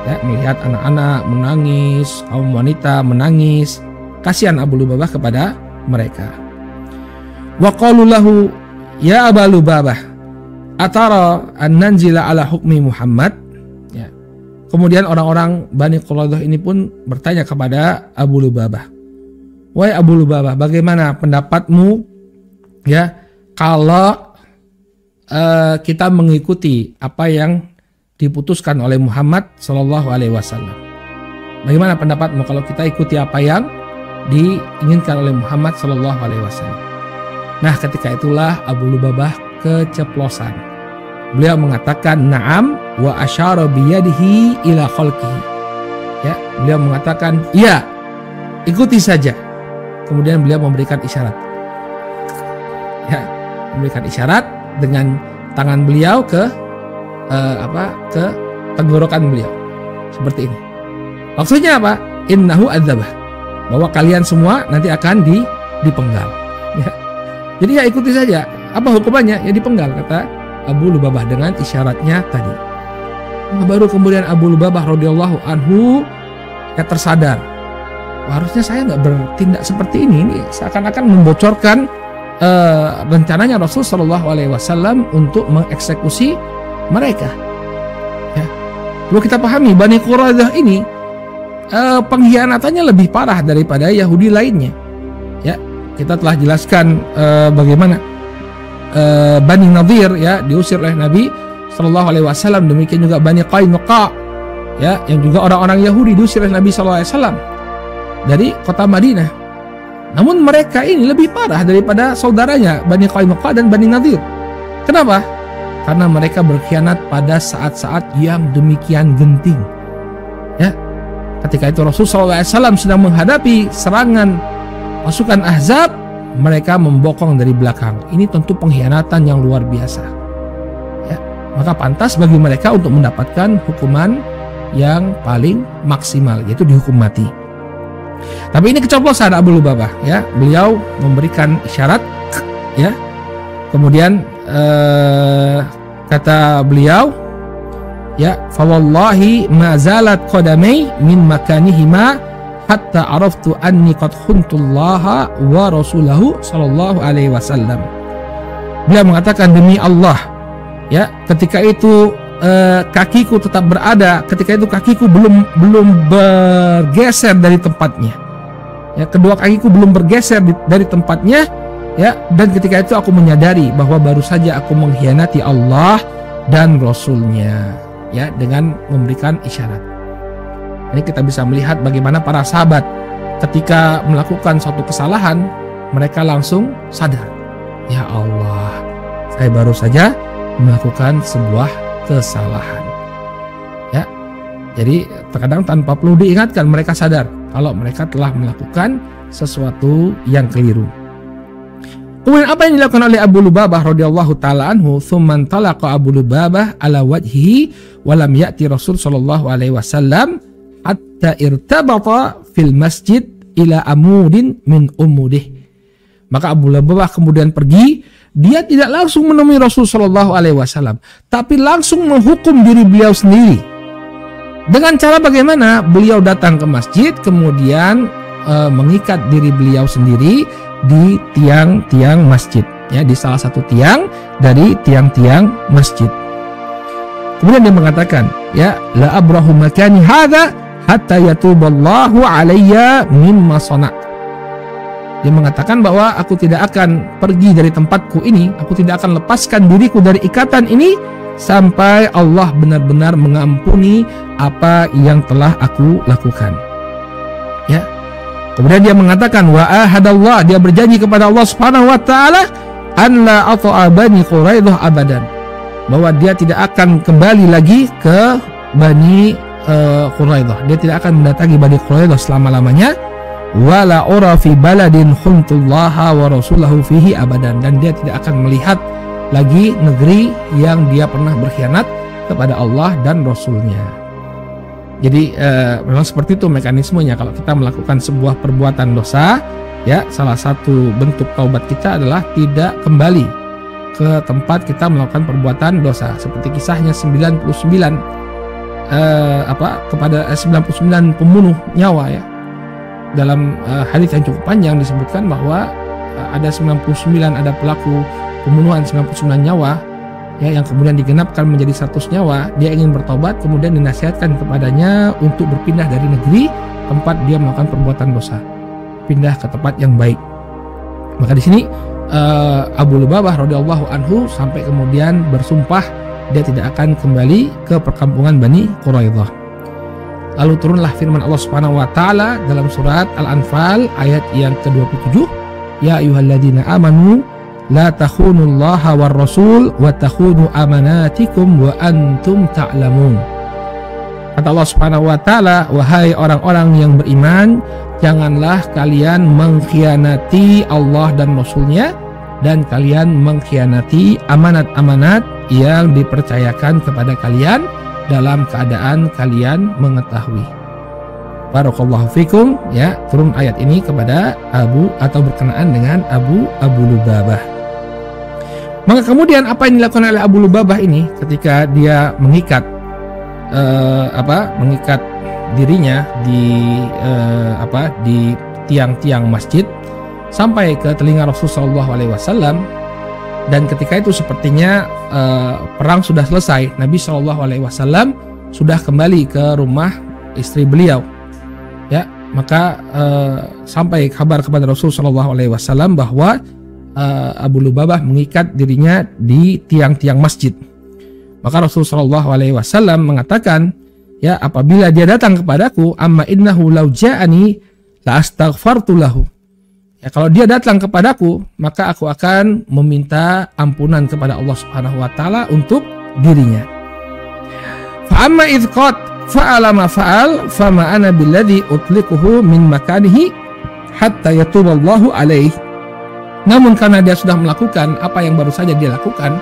Speaker 1: Ya, melihat anak-anak menangis, kaum wanita menangis, kasihan Abu Lubabah kepada mereka. Wa qalu lahu ya Aba Lubabah atara an nanzila ala hukmi Muhammad. Ya. Kemudian orang-orang Bani Quraidah ini pun bertanya kepada Abu Lubabah, wahai Abu Lubabah, bagaimana pendapatmu, ya, kalau kita mengikuti apa yang diputuskan oleh Muhammad Sallallahu Alaihi Wasallam? Bagaimana pendapatmu kalau kita ikuti apa yang diinginkan oleh Muhammad Sallallahu Alaihi Wasallam? Nah, ketika itulah Abu Lubabah keceplosan. Beliau mengatakan na'am wa asyara biyadihi ila khalqihi. Ya, beliau mengatakan iya, ikuti saja. Kemudian beliau memberikan isyarat. Ya, memberikan isyarat dengan tangan beliau ke tenggorokan beliau. Seperti ini. Maksudnya apa? Innahu adzabah. Bahwa kalian semua nanti akan dipenggal. Ya. Jadi ya ikuti saja. Apa hukumannya? Ya dipenggal, kata Abu Lubabah dengan isyaratnya tadi. Nah, baru kemudian Abu Lubabah radhiyallahu anhu ya tersadar. Wah, harusnya saya nggak bertindak seperti ini. Ini seakan-akan membocorkan rencananya Rasul Shallallahu Alaihi Wasallam untuk mengeksekusi mereka. Ya. Perlu kita pahami, Bani Quraidah ini pengkhianatannya lebih parah daripada Yahudi lainnya. Ya, kita telah jelaskan bagaimana Bani Nadir, ya, diusir oleh Nabi Shallallahu Alaihi Wasallam. Demikian juga Bani Qainuqa, ya, yang juga orang-orang Yahudi diusir oleh Nabi Shallallahu Alaihi Wasallam dari kota Madinah. Namun mereka ini lebih parah daripada saudaranya Bani Qainuqa dan Bani Nadir. Kenapa? Karena mereka berkhianat pada saat-saat yang demikian genting. Ya, ketika itu Rasulullah SAW sedang menghadapi serangan pasukan Ahzab, mereka membokong dari belakang. Ini tentu pengkhianatan yang luar biasa. Ya, maka pantas bagi mereka untuk mendapatkan hukuman yang paling maksimal, yaitu dihukum mati. Tapi ini keceplosan Abu Lubabah, ya. Beliau memberikan isyarat, ya. Kemudian kata beliau, ya, fa wallahi ma zalat qadamai min makanihima hatta araftu anni qad khuntullaha wa rasulahu sallallahu alaihi wasallam. Beliau mengatakan, demi Allah, ya, ketika itu kakiku tetap berada, ketika itu kakiku belum bergeser dari tempatnya. Ya, kedua kakiku belum bergeser dari tempatnya, ya, dan ketika itu aku menyadari bahwa baru saja aku mengkhianati Allah dan Rasulnya, ya, dengan memberikan isyarat. Ini kita bisa melihat bagaimana para sahabat ketika melakukan suatu kesalahan, mereka langsung sadar, ya Allah, saya baru saja melakukan sebuah kesalahan. Ya, jadi terkadang tanpa perlu diingatkan mereka sadar kalau mereka telah melakukan sesuatu yang keliru. Kemudian apa yang dilakukan oleh Abu Lubabah radhiyallahu taala anhu? Tsumman talaqa Abu Lubabah ala wajhihi wa lam ya'ti Rasul sallallahu alaihi wasallam hatta irtabata fil masjid ila amudin min umudih. Maka Abu Lubabah kemudian pergi, dia tidak langsung menemui Rasul sallallahu alaihi wasallam, tapi langsung menghukum diri beliau sendiri. Dengan cara bagaimana? Beliau datang ke masjid, kemudian mengikat diri beliau sendiri di tiang-tiang masjid, ya, di salah satu tiang dari tiang-tiang masjid. Kemudian dia mengatakan, ya, la abrahu makani hadza hatta yatuballahu alayya mimma sana'. Dia mengatakan bahwa aku tidak akan pergi dari tempatku ini, aku tidak akan lepaskan diriku dari ikatan ini sampai Allah benar-benar mengampuni apa yang telah aku lakukan. Ya. Kemudian dia mengatakan, wa ahadallah, dia berjanji kepada Allah Subhanahu wa taala, an la ata'a Bani Quraidah abadan, bahwa dia tidak akan kembali lagi ke Bani Quraidah. Dia tidak akan mendatangi Bani Quraidah selama-lamanya. Wala ura fi baladin khuntullaha wa rasulahu fihi abadan, dan dia tidak akan melihat lagi negeri yang dia pernah berkhianat kepada Allah dan Rasulnya. Jadi memang seperti itu mekanismenya. Kalau kita melakukan sebuah perbuatan dosa, ya, salah satu bentuk taubat kita adalah tidak kembali ke tempat kita melakukan perbuatan dosa. Seperti kisahnya 99 kepada 99 pembunuh nyawa, ya. Dalam hadis yang cukup panjang disebutkan bahwa ada 99, ada pelaku pembunuhan 99 nyawa, ya, yang kemudian digenapkan menjadi 100 nyawa. Dia ingin bertobat, kemudian dinasihatkan kepadanya untuk berpindah dari negeri tempat dia melakukan perbuatan dosa, pindah ke tempat yang baik. Maka di sini Abu Lubabah radhiyallahu anhu sampai kemudian bersumpah dia tidak akan kembali ke perkampungan Bani Quraidah. Lalu turunlah firman Allah Subhanahu wa taala dalam surat Al-Anfal ayat yang ke-27, ya ayyuhalladzina amanu la takhunullaha war rasul wa takhunu amanatikum wa antum ta'lamun. Kata Allah Subhanahu wa taala, wahai orang-orang yang beriman, janganlah kalian mengkhianati Allah dan Rasulnya, dan kalian mengkhianati amanat-amanat yang dipercayakan kepada kalian dalam keadaan kalian mengetahui. Barakallahu fikum, ya, turun ayat ini kepada berkenaan dengan Abu Lubabah. Maka kemudian apa yang dilakukan oleh Abu Lubabah ini ketika dia mengikat dirinya di tiang-tiang masjid sampai ke telinga Rasulullah SAW. Dan ketika itu sepertinya perang sudah selesai. Nabi SAW sudah kembali ke rumah istri beliau. Ya, maka sampai kabar kepada Rasulullah SAW bahwa Abu Lubabah mengikat dirinya di tiang-tiang masjid. Maka Rasulullah SAW mengatakan, ya, apabila dia datang kepadaku, amma innahu law ja'ani la astaghfartu lahu. Ya, kalau dia datang kepadaku, maka aku akan meminta ampunan kepada Allah Subhanahu wa taala untuk dirinya. Fa amma idh qad fa'ala ma fa'al fama ana billadhi utliquhu min makanihi hatta yatuballahu alaihi. Namun karena dia sudah melakukan apa yang baru saja dia lakukan,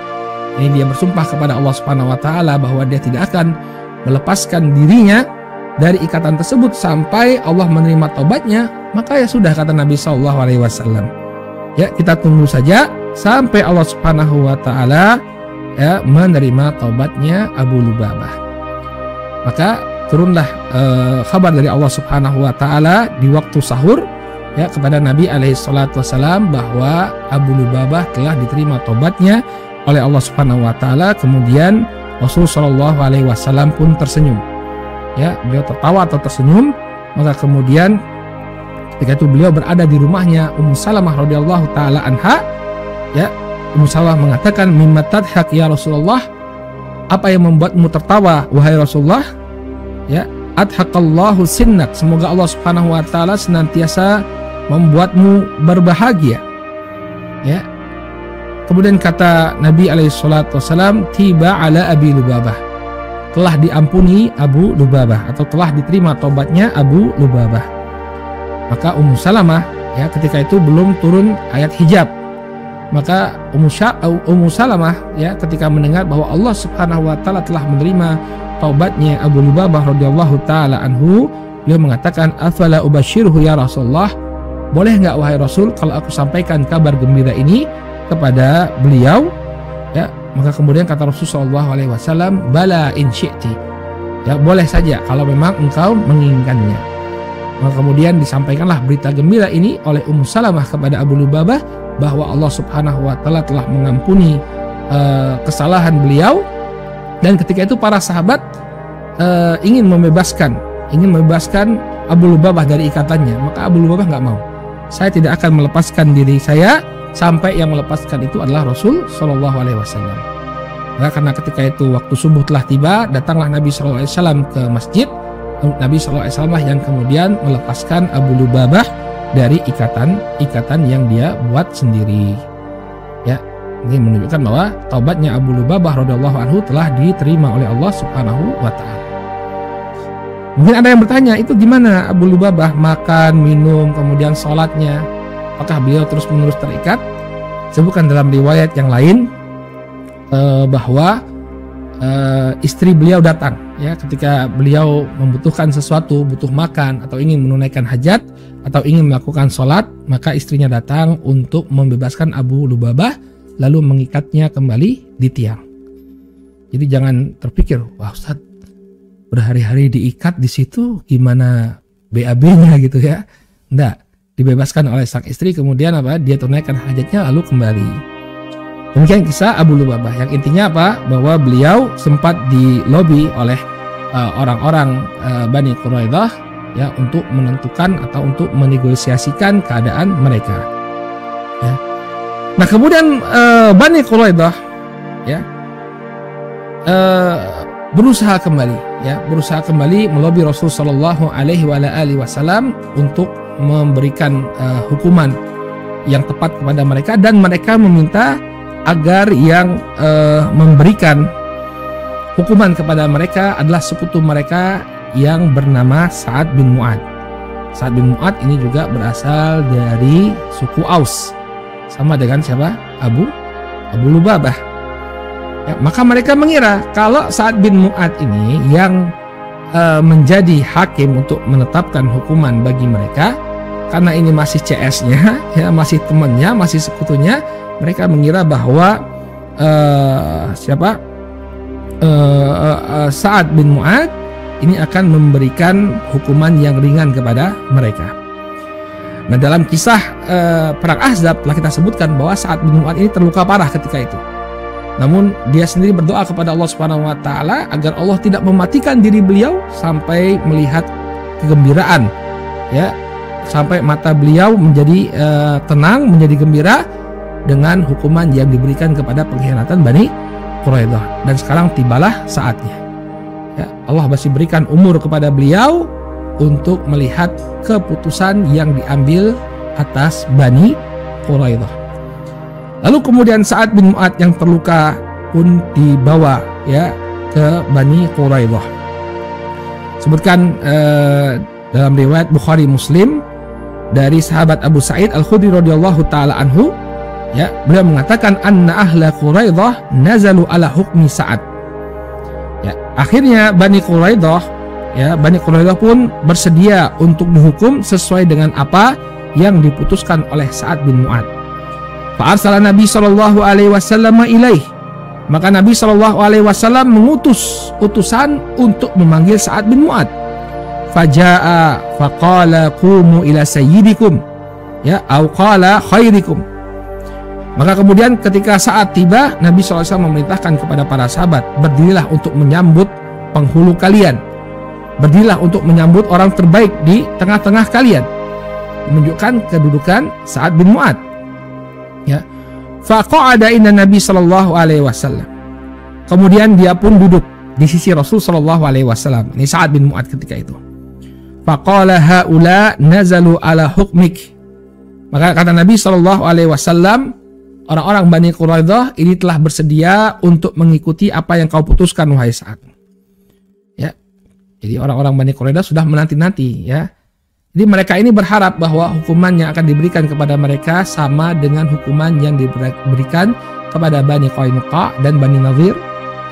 Speaker 1: ini dia bersumpah kepada Allah Subhanahu wa taala bahwa dia tidak akan melepaskan dirinya dari ikatan tersebut sampai Allah menerima taubatnya, maka ya sudah, kata Nabi SAW. Ya, kita tunggu saja sampai Allah Subhanahu wa taala ya menerima taubatnya Abu Lubabah. Maka turunlah kabar dari Allah Subhanahu wa taala di waktu sahur ya kepada Nabi SAW bahwa Abu Lubabah telah diterima taubatnya oleh Allah Subhanahu wa taala. Kemudian Rasulullah SAW pun tersenyum. Ya, beliau tertawa atau tersenyum. Maka kemudian ketika itu beliau berada di rumahnya Ummu Salamah radhiyallahu taala anha. Ya, Ummu Salamah mengatakan, "Mimma tadhak ya Rasulullah?" Apa yang membuatmu tertawa wahai Rasulullah? Ya, adhaqallahu sinnak. Semoga Allah Subhanahu wa taala senantiasa membuatmu berbahagia. Ya. Kemudian kata Nabi SAW, tiba ala Abi Lubabah, telah diampuni Abu Lubabah atau telah diterima tobatnya Abu Lubabah. Maka Ummu Salamah ya ketika itu belum turun ayat hijab. Maka Ummu Salamah ya ketika mendengar bahwa Allah Subhanahu wa taala telah menerima taubatnya Abu Lubabah radhiyallahu taala anhu, beliau mengatakan, afala ubashiruhu ya Rasulullah, boleh nggak wahai Rasul kalau aku sampaikan kabar gembira ini kepada beliau? Ya, maka kemudian kata Rasulullah SAW, bala in syi'ti, ya boleh saja kalau memang engkau menginginkannya. Maka kemudian disampaikanlah berita gembira ini oleh Ummu Salamah kepada Abu Lubabah bahwa Allah Subhanahu wa taala telah mengampuni kesalahan beliau. Dan ketika itu para sahabat ingin membebaskan Abu Lubabah dari ikatannya. Maka Abu Lubabah nggak mau. Saya tidak akan melepaskan diri saya sampai yang melepaskan itu adalah Rasul Shallallahu Alaihi Wasallam. Nah, karena ketika itu waktu subuh telah tiba, datanglah Nabi Shallallahu Alaihi Wasallam ke masjid. Nabi Shallallahu Alaihi Wasallam yang kemudian melepaskan Abu Lubabah dari ikatan yang dia buat sendiri. Ya, ini menunjukkan bahwa taubatnya Abu Lubabah radhiyallahu anhu telah diterima oleh Allah Subhanahu wa taala. Mungkin ada yang bertanya, itu gimana Abu Lubabah makan, minum, kemudian sholatnya? Apakah beliau terus-menerus terikat? Sebutkan dalam riwayat yang lain bahwa istri beliau datang ya ketika beliau membutuhkan sesuatu, butuh makan atau ingin menunaikan hajat atau ingin melakukan sholat, maka istrinya datang untuk membebaskan Abu Lubabah lalu mengikatnya kembali di tiang. Jadi jangan terpikir, wah Ustaz, berhari-hari diikat di situ gimana BAB-nya gitu ya. Enggak, dibebaskan oleh sang istri, kemudian dia tunaikan hajatnya lalu kembali. Demikian kisah Abu Lubabah, yang intinya apa? Bahwa beliau sempat dilobi oleh orang-orang Bani Quraidah ya untuk menentukan atau untuk menegosiasikan keadaan mereka. Ya. Nah kemudian Bani Quraidah ya berusaha kembali melobi Rasul Shallallahu Alaihi Wasallam untuk memberikan hukuman yang tepat kepada mereka, dan mereka meminta agar yang memberikan hukuman kepada mereka adalah sekutu mereka yang bernama Sa'ad bin Mu'ad. Sa'ad bin Mu'ad ini juga berasal dari suku Aus, sama dengan siapa? Abu Lubabah. Ya, maka mereka mengira kalau Sa'ad bin Mu'ad ini yang menjadi hakim untuk menetapkan hukuman bagi mereka, karena ini masih CS-nya, ya, masih temannya, masih sekutunya, mereka mengira bahwa Sa'ad bin Mu'ad ini akan memberikan hukuman yang ringan kepada mereka. Nah, dalam kisah perang Ahzab telah kita sebutkan bahwa Sa'ad bin Mu'ad ini terluka parah ketika itu. Namun dia sendiri berdoa kepada Allah Subhanahu wa taala agar Allah tidak mematikan diri beliau sampai melihat kegembiraan, ya, sampai mata beliau menjadi tenang, menjadi gembira dengan hukuman yang diberikan kepada pengkhianatan Bani Quraidah. Dan sekarang tibalah saatnya. Ya, Allah masih berikan umur kepada beliau untuk melihat keputusan yang diambil atas Bani Quraidah. Lalu kemudian Sa'ad bin Mu'adz yang terluka pun dibawa ya ke Bani Quraidah. Sebutkan dalam riwayat Bukhari Muslim dari sahabat Abu Sa'id Al-Khudri radhiyallahu taala anhu, ya, beliau mengatakan anna ahla Quraidah nazalu ala hukmi Sa'ad. Ya, akhirnya Bani Quraidah pun bersedia untuk dihukum sesuai dengan apa yang diputuskan oleh Sa'ad bin Mu'adz. Fa'arsala Nabi sallallahu alaihi wasallam ilaih. Maka Nabi sallallahu alaihi wasallam mengutus utusan untuk memanggil Sa'ad bin Mu'adz. Faja'a faqala qumu ila sayyidikum, ya, au qala khairikum. Maka kemudian ketika saat tiba, Nabi sallallahu alaihi wasallam memerintahkan kepada para sahabat, berdirilah untuk menyambut penghulu kalian. Berdirilah untuk menyambut orang terbaik di tengah-tengah kalian. Menunjukkan kedudukan Sa'ad bin Mu'adz. Ya. Faqa'ada inna Nabi sallallahu alaihi wasallam. Kemudian dia pun duduk di sisi Rasul sallallahu alaihi wasallam. Ini Sa'ad bin Mu'adz ketika itu. Faqala haula nazalu ala hukmik. Maka kata Nabi sallallahu alaihi wasallam, orang-orang Bani Quraidah ini telah bersedia untuk mengikuti apa yang kau putuskan wahai Sa'ad. Ya. Jadi orang-orang Bani Quraidah sudah menanti-nanti, ya. Jadi mereka ini berharap bahwa hukuman yang akan diberikan kepada mereka sama dengan hukuman yang diberikan kepada Bani Qainuqa dan Bani Nadhir,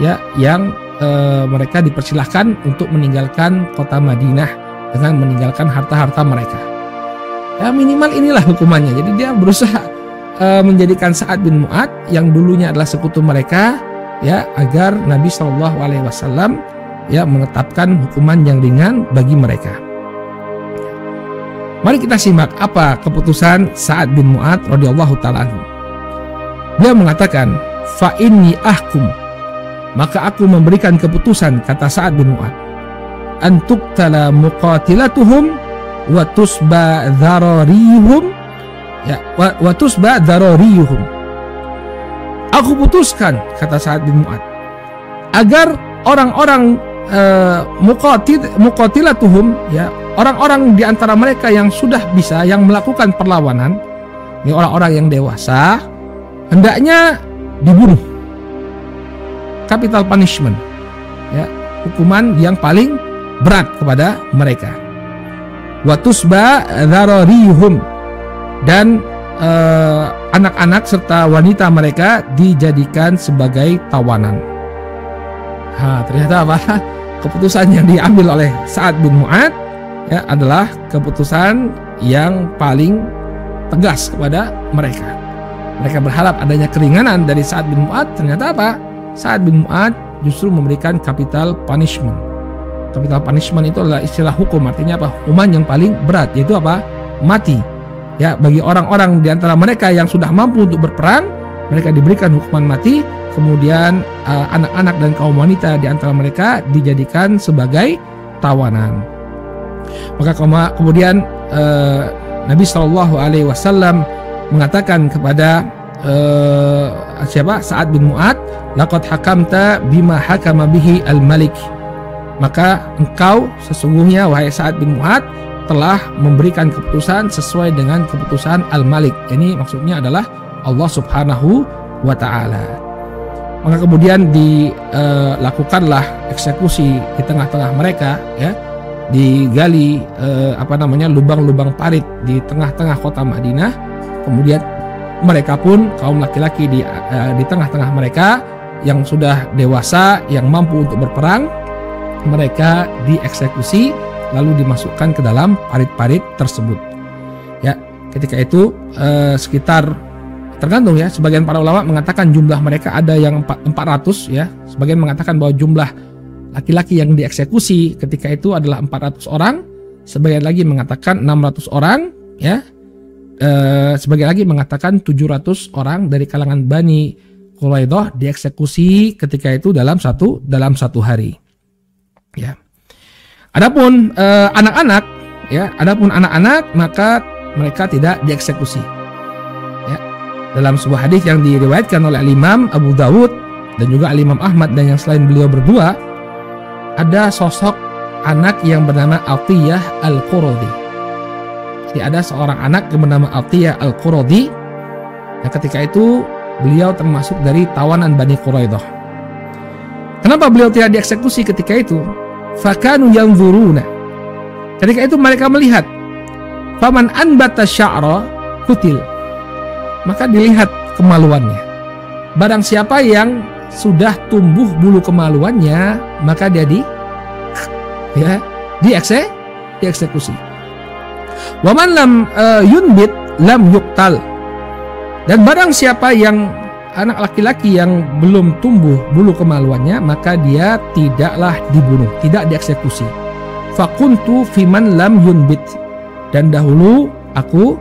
Speaker 1: ya, yang mereka dipersilahkan untuk meninggalkan kota Madinah dengan meninggalkan harta-harta mereka. Ya, minimal inilah hukumannya. Jadi dia berusaha menjadikan Sa'ad bin Mu'adz yang dulunya adalah sekutu mereka, ya, agar Nabi Shallallahu Alaihi Wasallam ya menetapkan hukuman yang ringan bagi mereka. Mari kita simak apa keputusan Sa'ad bin Mu'adz radhiyallahu taala anhu. Beliau mengatakan, fa inni ahkum, maka aku memberikan keputusan, kata Sa'ad bin Mu'adz, antuqtala muqatilatuhum wa tusba dzarariyuhum, ya, wa tusba dzarariyuhum. Aku putuskan, kata Sa'ad bin Mu'adz, agar orang-orang muqatilatuhum, ya, orang-orang di antara mereka yang sudah bisa, yang melakukan perlawanan, ini orang-orang yang dewasa, hendaknya dibunuh. Capital punishment, ya, hukuman yang paling berat kepada mereka. Wa tusba dzarariyuhum, dan anak-anak serta wanita mereka dijadikan sebagai tawanan. Ternyata apa? Keputusan yang diambil oleh Sa'ad bin Mu'adz, ya, adalah keputusan yang paling tegas kepada mereka. Mereka berharap adanya keringanan dari Sa'ad bin Mu'adz. Ternyata apa? Sa'ad bin Mu'adz justru memberikan capital punishment. Capital punishment itu adalah istilah hukum, artinya apa? Hukuman yang paling berat, yaitu apa? Mati. Ya, bagi orang-orang di antara mereka yang sudah mampu untuk berperang, mereka diberikan hukuman mati. Kemudian anak-anak dan kaum wanita di antara mereka dijadikan sebagai tawanan. Maka kemudian Nabi Shallallahu Alaihi Wasallam mengatakan kepada Sa'ad bin Mu'adz, laqad hakamta bima hakama bihi al-Malik. Maka engkau sesungguhnya wahai Sa'ad bin Mu'adz telah memberikan keputusan sesuai dengan keputusan al-Malik. Ini maksudnya adalah Allah Subhanahu wa Ta'ala. Maka kemudian dilakukanlah eksekusi di tengah-tengah mereka, ya, digali lubang-lubang parit di tengah-tengah kota Madinah. Kemudian mereka pun, kaum laki-laki di tengah-tengah mereka yang sudah dewasa, yang mampu untuk berperang, mereka dieksekusi lalu dimasukkan ke dalam parit-parit tersebut. Ya, ketika itu sekitar, tergantung, ya, sebagian para ulama mengatakan jumlah mereka ada yang 400, ya, sebagian mengatakan bahwa jumlah laki-laki yang dieksekusi ketika itu adalah 400 orang, sebagian lagi mengatakan 600 orang, ya, sebagian lagi mengatakan 700 orang dari kalangan Bani Quraidah dieksekusi ketika itu dalam satu hari, ya. Adapun anak-anak, ya, maka mereka tidak dieksekusi. Dalam sebuah hadis yang diriwayatkan oleh Imam Abu Dawud dan juga Imam Ahmad dan yang selain beliau berdua, ada sosok anak yang bernama Atiyah Al-Quradi. Jadi ada seorang anak yang bernama Atiyah Al-Quradi. Nah, ketika itu beliau termasuk dari tawanan Bani Quraidah. Kenapa beliau tidak dieksekusi ketika itu? Fakanu yanzuruna. Ketika itu mereka melihat, faman anbata sya'ra kutil. Maka dilihat kemaluannya. Barang siapa yang sudah tumbuh bulu kemaluannya, maka dia dieksekusi. Waman lam yunbit lam yuktal. Dan barang siapa yang anak laki-laki yang belum tumbuh bulu kemaluannya, maka dia tidaklah dibunuh, tidak dieksekusi. Fakuntu fiman lam yunbit. Dan dahulu aku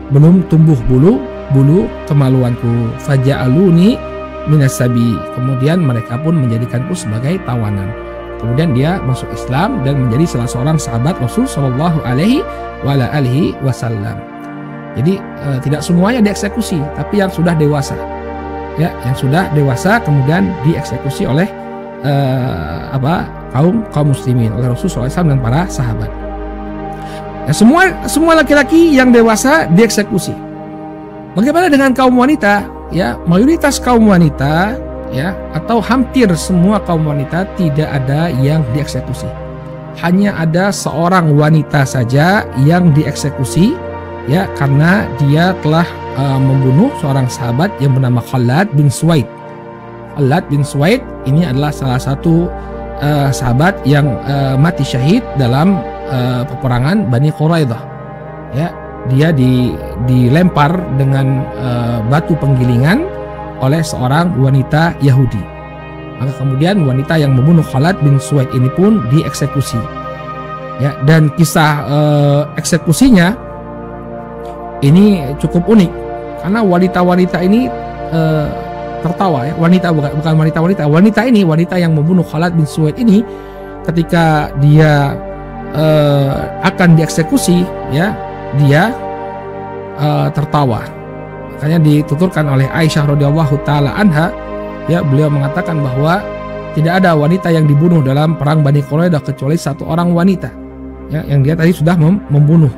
Speaker 1: belum tumbuh bulu kemaluanku. Faja'aluni minasabi. Kemudian mereka pun menjadikanku sebagai tawanan. Kemudian dia masuk Islam dan menjadi salah seorang sahabat Rasul Shallallahu Alaihi Wasallam. Jadi tidak semuanya dieksekusi, tapi yang sudah dewasa, ya, yang sudah dewasa kemudian dieksekusi oleh kaum muslimin, oleh Rasul SAW dan para sahabat. Ya, semua laki-laki yang dewasa dieksekusi. Bagaimana dengan kaum wanita? Ya, mayoritas kaum wanita, ya, atau hampir semua kaum wanita tidak ada yang dieksekusi. Hanya ada seorang wanita saja yang dieksekusi, ya, karena dia telah membunuh seorang sahabat yang bernama Khalad bin Suwaid. Khalad bin Suwaid ini adalah salah satu sahabat yang mati syahid dalam peperangan Bani Quraidah. Ya, dia dilempar dengan batu penggilingan oleh seorang wanita Yahudi. Maka kemudian wanita yang membunuh Khalad bin Suwaid ini pun dieksekusi. Ya, dan kisah eksekusinya ini cukup unik karena wanita-wanita ini tertawa, ya. Wanita yang membunuh Khalad bin Suwaid ini ketika dia akan dieksekusi, ya, dia tertawa. Makanya dituturkan oleh Aisyah radhiyallahu taala anha, ya, beliau mengatakan bahwa tidak ada wanita yang dibunuh dalam perang Bani Quraidah kecuali satu orang wanita, ya, yang dia tadi sudah membunuh.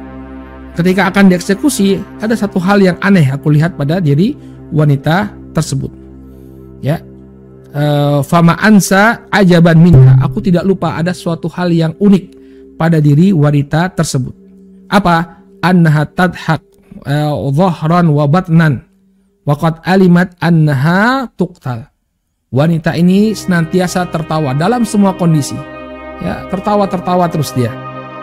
Speaker 1: Ketika akan dieksekusi, ada satu hal yang aneh aku lihat pada diri wanita tersebut. Ya, fama ansa ajaban minha. Aku tidak lupa ada suatu hal yang unik pada diri wanita tersebut. Apa? Annaha tadhak dhahran wa batnan wa qad alimat annaha tuqtal. Wanita ini senantiasa tertawa dalam semua kondisi. Ya, tertawa terus dia.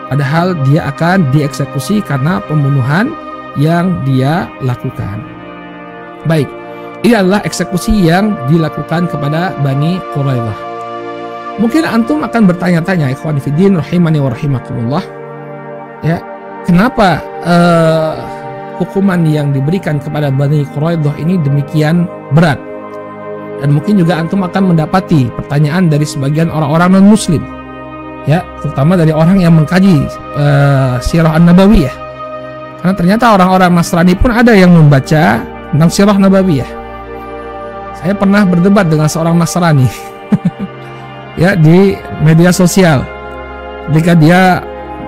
Speaker 1: Padahal dia akan dieksekusi karena pembunuhan yang dia lakukan. Baik, ini adalah eksekusi yang dilakukan kepada Bani Quraidah. Mungkin antum akan bertanya-tanya, ikhwan fillah rahimani wa rahimakumullah, ya, kenapa hukuman yang diberikan kepada Bani Quraidah ini demikian berat? Dan mungkin juga antum akan mendapati pertanyaan dari sebagian orang-orang non-muslim, ya, terutama dari orang yang mengkaji Sirah An-Nabawiyah. Karena ternyata orang-orang Nasrani pun ada yang membaca tentang Sirah Nabawiyah. Saya pernah berdebat dengan seorang Nasrani ya, di media sosial. Ketika dia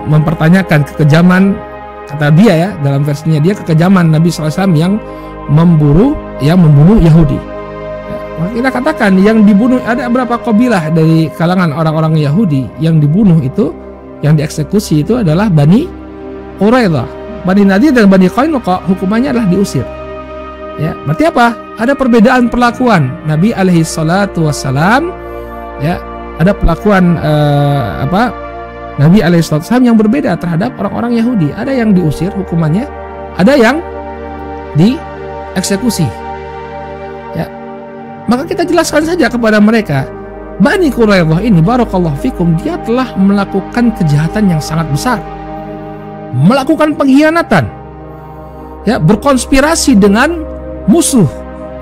Speaker 1: mempertanyakan kekejaman, kata dia, ya, dalam versinya dia, kekejaman Nabi SAW yang membunuh Yahudi. Maka kita katakan yang dibunuh ada berapa kabilah dari kalangan orang-orang Yahudi yang dibunuh itu, yang dieksekusi itu adalah Bani Quraidah. Bani Nadir dan Bani Qainuqa hukumannya adalah diusir. Ya, berarti apa? Ada perbedaan perlakuan Nabi alaihi salatu wassalam, ya, ada perlakuan Nabi alaihi salatu wassalam yang berbeda terhadap orang-orang Yahudi. Ada yang diusir hukumannya, ada yang dieksekusi. Ya, maka kita jelaskan saja kepada mereka, Bani Quraidah ini, barakallahu fikum, dia telah melakukan kejahatan yang sangat besar, melakukan pengkhianatan, ya, berkonspirasi dengan musuh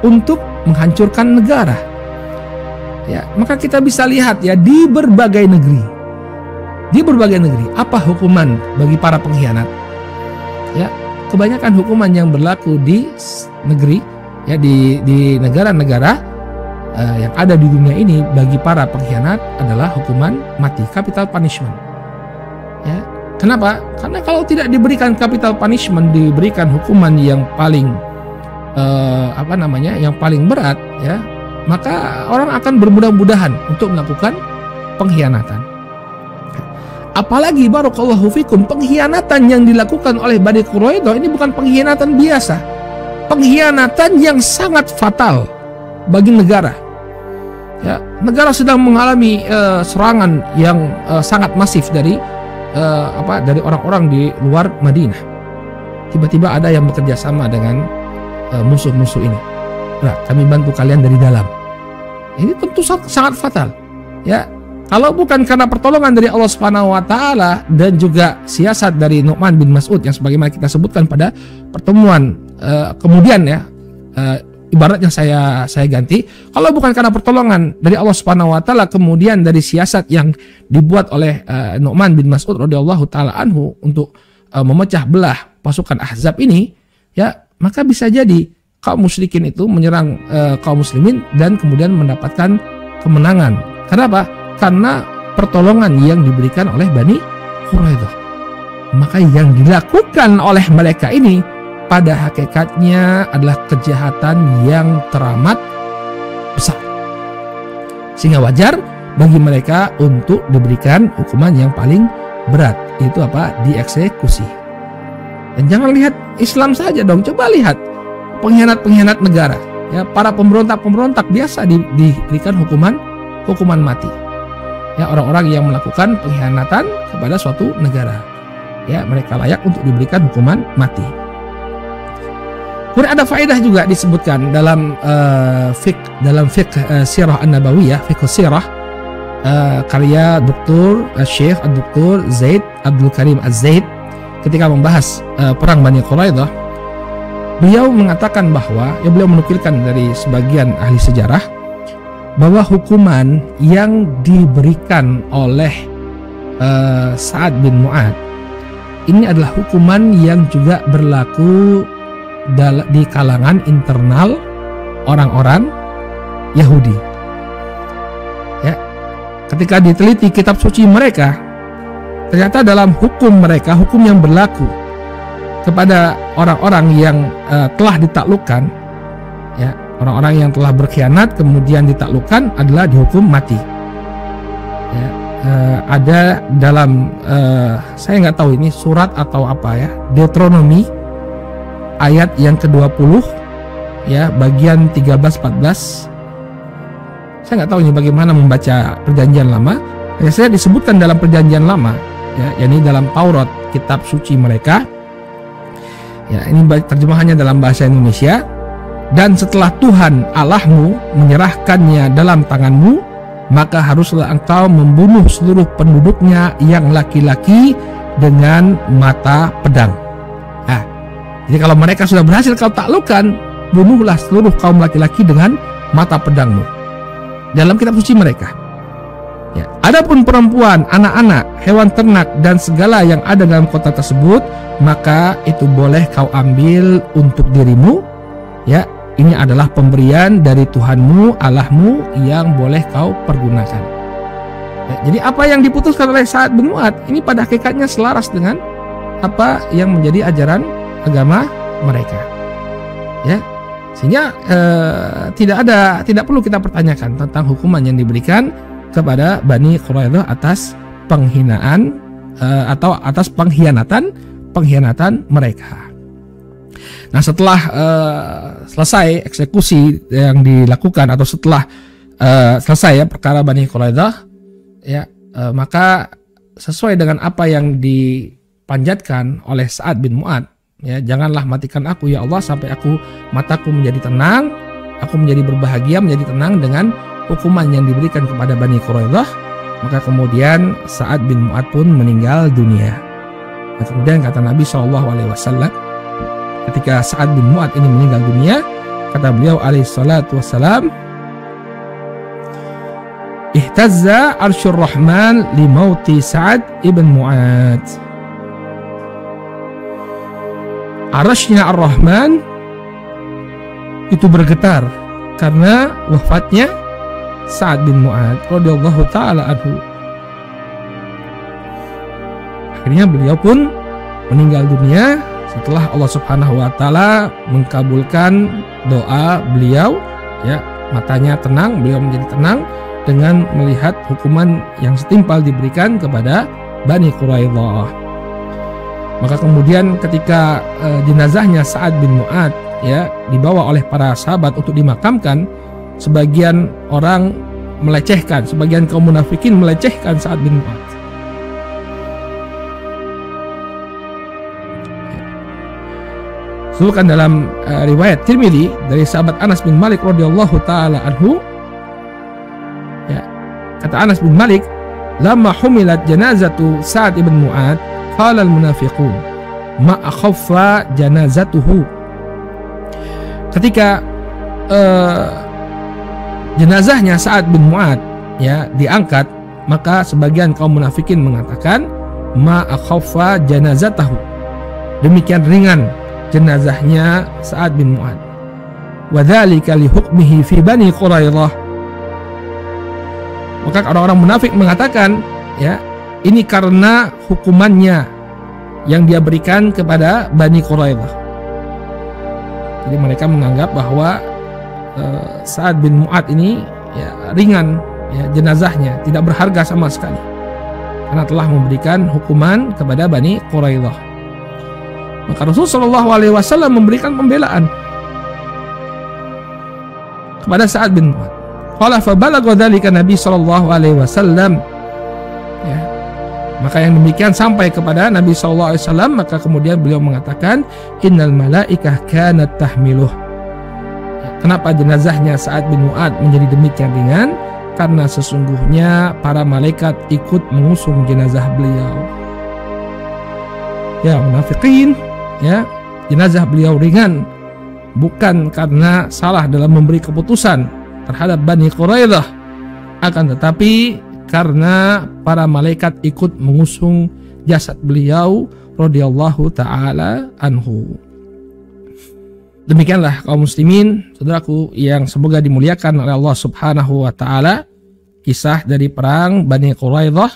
Speaker 1: untuk menghancurkan negara. Ya, maka kita bisa lihat, ya, di berbagai negeri apa hukuman bagi para pengkhianat. Ya, kebanyakan hukuman yang berlaku di negeri, ya, di negara-negara yang ada di dunia ini bagi para pengkhianat adalah hukuman mati, capital punishment. Ya, kenapa? Karena kalau tidak diberikan capital punishment, diberikan hukuman yang paling yang paling berat, ya, maka orang akan bermudah-mudahan untuk melakukan pengkhianatan. Apalagi barakallahu fikum, pengkhianatan yang dilakukan oleh Bani Quraidah ini bukan pengkhianatan biasa, pengkhianatan yang sangat fatal bagi negara. Ya, negara sedang mengalami serangan yang sangat masif dari orang-orang di luar Madinah. Tiba-tiba ada yang bekerja sama dengan musuh-musuh ini. Nah, kami bantu kalian dari dalam. Ini tentu sangat fatal. Ya, kalau bukan karena pertolongan dari Allah Subhanahu wa taala dan juga siasat dari Nu'man bin Mas'ud yang sebagaimana kita sebutkan pada pertemuan kemudian, ya, ibaratnya saya ganti, kalau bukan karena pertolongan dari Allah Subhanahu wa taala kemudian dari siasat yang dibuat oleh Nu'man bin Mas'ud radhiyallahu taala anhu untuk memecah belah pasukan Ahzab ini, ya, maka bisa jadi kaum musyrikin itu menyerang kaum muslimin dan kemudian mendapatkan kemenangan. Kenapa? Karena pertolongan yang diberikan oleh Bani Quraidah. Maka yang dilakukan oleh mereka ini pada hakikatnya adalah kejahatan yang teramat besar, sehingga wajar bagi mereka untuk diberikan hukuman yang paling berat, itu dieksekusi. Dan jangan lihat Islam saja dong, coba lihat pengkhianat-pengkhianat negara, ya, para pemberontak-pemberontak biasa diberikan hukuman mati. Ya, orang-orang yang melakukan pengkhianatan kepada suatu negara, ya, mereka layak untuk diberikan hukuman mati. Kemudian ada faedah juga disebutkan dalam fiqh sirah an-nabawiyah, fiqh sirah karya Dr. Syekh Dr. Zaid Abdul Karim Az-Zaid ketika membahas perang Bani Quraidah. Beliau mengatakan bahwa, ya, beliau menukilkan dari sebagian ahli sejarah bahwa hukuman yang diberikan oleh Sa'ad bin Mu'ad ini adalah hukuman yang juga berlaku di kalangan internal orang-orang Yahudi. Ya, ketika diteliti kitab suci mereka, ternyata dalam hukum mereka, hukum yang berlaku kepada orang-orang yang telah ditaklukkan, ya, orang-orang yang telah berkhianat kemudian ditaklukkan adalah dihukum mati. Ya, ada dalam saya nggak tahu ini surat atau apa, ya, Deuteronomi ayat yang ke-20, ya, bagian 13-14. Saya nggak tahu ini bagaimana membaca perjanjian lama. Ya, saya disebutkan dalam perjanjian lama, ya, yakni dalam Taurat, kitab suci mereka. Ya, ini terjemahannya dalam bahasa Indonesia. Dan setelah Tuhan Allahmu menyerahkannya dalam tanganmu, maka haruslah engkau membunuh seluruh penduduknya yang laki-laki dengan mata pedang. Nah, jadi kalau mereka sudah berhasil kau taklukkan, bunuhlah seluruh kaum laki-laki dengan mata pedangmu. Dalam kitab suci mereka. Ya, adapun perempuan, anak-anak, hewan ternak dan segala yang ada dalam kota tersebut, maka itu boleh kau ambil untuk dirimu. Ya, ini adalah pemberian dari Tuhanmu, Allahmu yang boleh kau pergunakan. Ya, jadi apa yang diputuskan oleh Sa'ad bin Mu'ad ini pada hakikatnya selaras dengan apa yang menjadi ajaran agama mereka. Ya, sehingga tidak perlu kita pertanyakan tentang hukuman yang diberikan kepada Bani Quraidah atas penghinaan atau atas pengkhianatan mereka. Nah, setelah selesai eksekusi yang dilakukan atau setelah selesai, ya, perkara Bani Quraidah, ya, maka sesuai dengan apa yang dipanjatkan oleh Sa'ad bin Mu'ad, ya, janganlah matikan aku ya Allah sampai mataku menjadi tenang, aku menjadi berbahagia, menjadi tenang dengan hukuman yang diberikan kepada Bani Quraidah. Maka kemudian Sa'ad bin Mu'ad pun meninggal dunia. Nah, kemudian kata Nabi SAW, ketika Sa'ad bin Mu'ad ini meninggal dunia, kata beliau alaihi salatu wassalam, ihtazza arsyur rahman li mauti Sa'ad ibn Mu'ad. Arasy-Nya Ar-Rahman itu bergetar karena wafatnya Sa'ad bin Mu'adz radhiyallahu taala anhu. Akhirnya beliau pun meninggal dunia setelah Allah Subhanahu wa taala mengkabulkan doa beliau, ya, matanya tenang, beliau menjadi tenang dengan melihat hukuman yang setimpal diberikan kepada Bani Quraidah. Maka kemudian ketika jenazahnya Sa'ad bin Mu'adz, ya, dibawa oleh para sahabat untuk dimakamkan, sebagian orang melecehkan, sebagian kaum munafikin melecehkan Sa'ad bin Mu'adz. Sebutkan dalam riwayat Tirmidzi dari sahabat Anas bin Malik radhiyallahu taala anhu, ya, kata Anas bin Malik, "Lamma humilat janazatu Sa'ad bin Mu'adz, qala al-munafiqun ma akhaffa janazatuhu." Ketika jenazahnya Sa'ad bin Mu'adz, ya, diangkat, maka sebagian kaum munafikin mengatakan ma akhaffa janazatahu, demikian ringan jenazahnya Sa'ad bin Mu'adz. Wa dzalika li hukmihi fi Bani Quraidah. Maka orang-orang munafik mengatakan, ya, ini karena hukumannya yang dia berikan kepada Bani Quraidah. Jadi mereka menganggap bahwa Sa'ad bin Mu'adz ini, ya, ringan, ya, jenazahnya tidak berharga sama sekali karena telah memberikan hukuman kepada Bani Quraidah. Maka Rasulullah SAW memberikan pembelaan kepada Sa'ad bin Mu'adz. Qala fa balagha dzalika Nabi SAW. Ya. Maka yang demikian sampai kepada Nabi SAW, maka kemudian beliau mengatakan, innal malaikah kanat tahmiluh. Ya, kenapa jenazahnya Sa'ad bin Mu'adz menjadi demikian ringan? Karena sesungguhnya para malaikat ikut mengusung jenazah beliau. Ya munafiqin, ya, jenazah beliau ringan bukan karena salah dalam memberi keputusan terhadap Bani Quraidah, akan tetapi karena para malaikat ikut mengusung jasad beliau radhiyallahu taala anhu. Demikianlah kaum muslimin, saudaraku yang semoga dimuliakan oleh Allah Subhanahu wa taala, kisah dari perang Bani Quraidah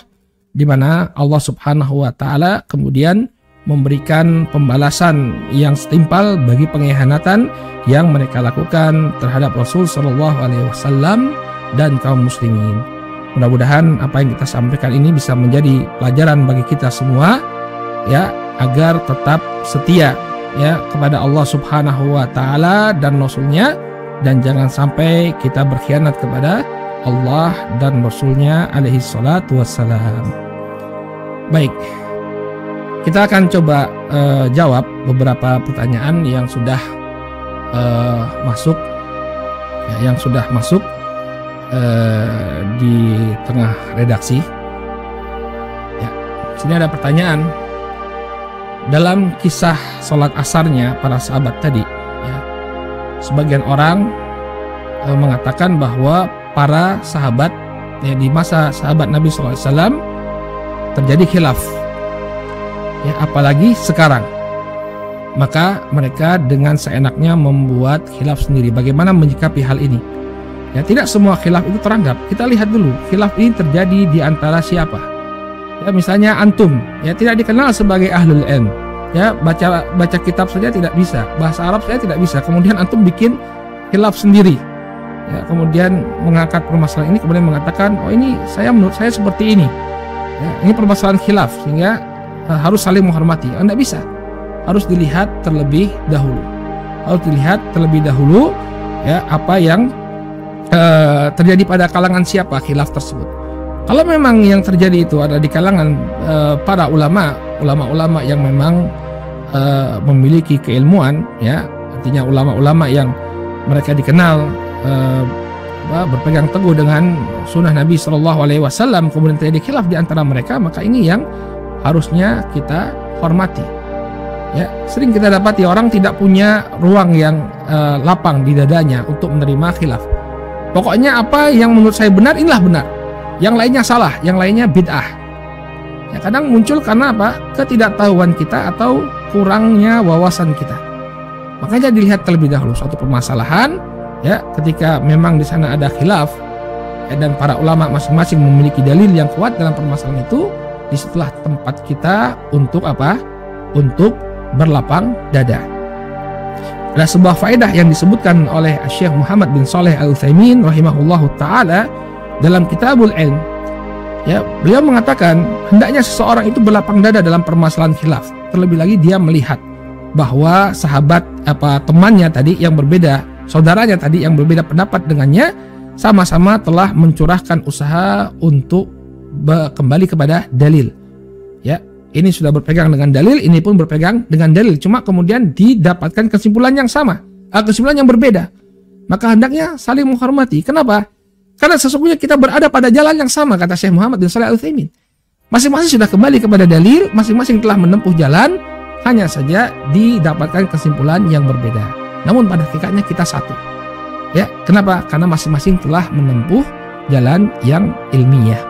Speaker 1: di mana Allah Subhanahu wa taala kemudian memberikan pembalasan yang setimpal bagi pengkhianatan yang mereka lakukan terhadap Rasul Shallallahu Alaihi Wasallam dan kaum muslimin. Mudah-mudahan apa yang kita sampaikan ini bisa menjadi pelajaran bagi kita semua, ya, agar tetap setia, ya, kepada Allah Subhanahu Wa Taala dan Rasulnya, dan jangan sampai kita berkhianat kepada Allah dan Rasulnya alaihi salatu wassalam. Baik. Kita akan coba jawab beberapa pertanyaan yang sudah masuk, ya, yang sudah masuk di tengah redaksi. Ya, sini ada pertanyaan dalam kisah sholat asarnya para sahabat tadi. Ya, sebagian orang mengatakan bahwa para sahabat, ya, di masa sahabat Nabi SAW terjadi khilaf. Ya, apalagi sekarang, maka mereka dengan seenaknya membuat khilaf sendiri. Bagaimana menyikapi hal ini? Ya, tidak semua khilaf itu teranggap. Kita lihat dulu khilaf ini terjadi di antara siapa. Ya, misalnya antum, ya, tidak dikenal sebagai ahlul ilm. Ya, baca kitab saja tidak bisa, bahasa Arab saja tidak bisa. Kemudian antum bikin khilaf sendiri. Ya, kemudian mengangkat permasalahan ini, kemudian mengatakan, oh ini menurut saya seperti ini. Ya, ini permasalahan khilaf, sehingga harus saling menghormati. Anda bisa, harus dilihat terlebih dahulu. Ya, apa yang terjadi pada kalangan siapa khilaf tersebut. Kalau memang yang terjadi itu ada di kalangan para ulama yang memang memiliki keilmuan, ya, artinya ulama-ulama yang mereka dikenal berpegang teguh dengan sunnah Nabi Shallallahu Alaihi Wasallam, kemudian terjadi khilaf di antara mereka, maka ini yang harusnya kita hormati. Ya, sering kita dapati orang tidak punya ruang yang lapang di dadanya untuk menerima khilaf. Pokoknya apa yang menurut saya benar, inilah benar. Yang lainnya salah, yang lainnya bid'ah. Ya, kadang muncul karena apa? Ketidaktahuan kita atau kurangnya wawasan kita. Makanya dilihat terlebih dahulu suatu permasalahan, ya, ketika memang di sana ada khilaf, ya, dan para ulama masing-masing memiliki dalil yang kuat dalam permasalahan itu, disitulah tempat kita untuk apa? Untuk berlapang dada. Ada sebuah faedah yang disebutkan oleh Syekh Muhammad bin Shalih Al-Utsaimin rahimahullahu taala dalam Kitabul Ilm. Ya, beliau mengatakan hendaknya seseorang itu berlapang dada dalam permasalahan khilaf. Terlebih lagi dia melihat bahwa sahabat temannya tadi yang berbeda, saudaranya tadi yang berbeda pendapat dengannya, sama-sama telah mencurahkan usaha untuk kembali kepada dalil. Ya, ini sudah berpegang dengan dalil, ini pun berpegang dengan dalil. Cuma kemudian didapatkan kesimpulan yang sama, kesimpulan yang berbeda. Maka hendaknya saling menghormati. Kenapa? Karena sesungguhnya kita berada pada jalan yang sama, kata Syekh Muhammad bin Shalih Al-Utsaimin. Masing-masing sudah kembali kepada dalil, masing-masing telah menempuh jalan, hanya saja didapatkan kesimpulan yang berbeda. Namun pada hakikatnya kita satu. Ya, kenapa? Karena masing-masing telah menempuh jalan yang ilmiah.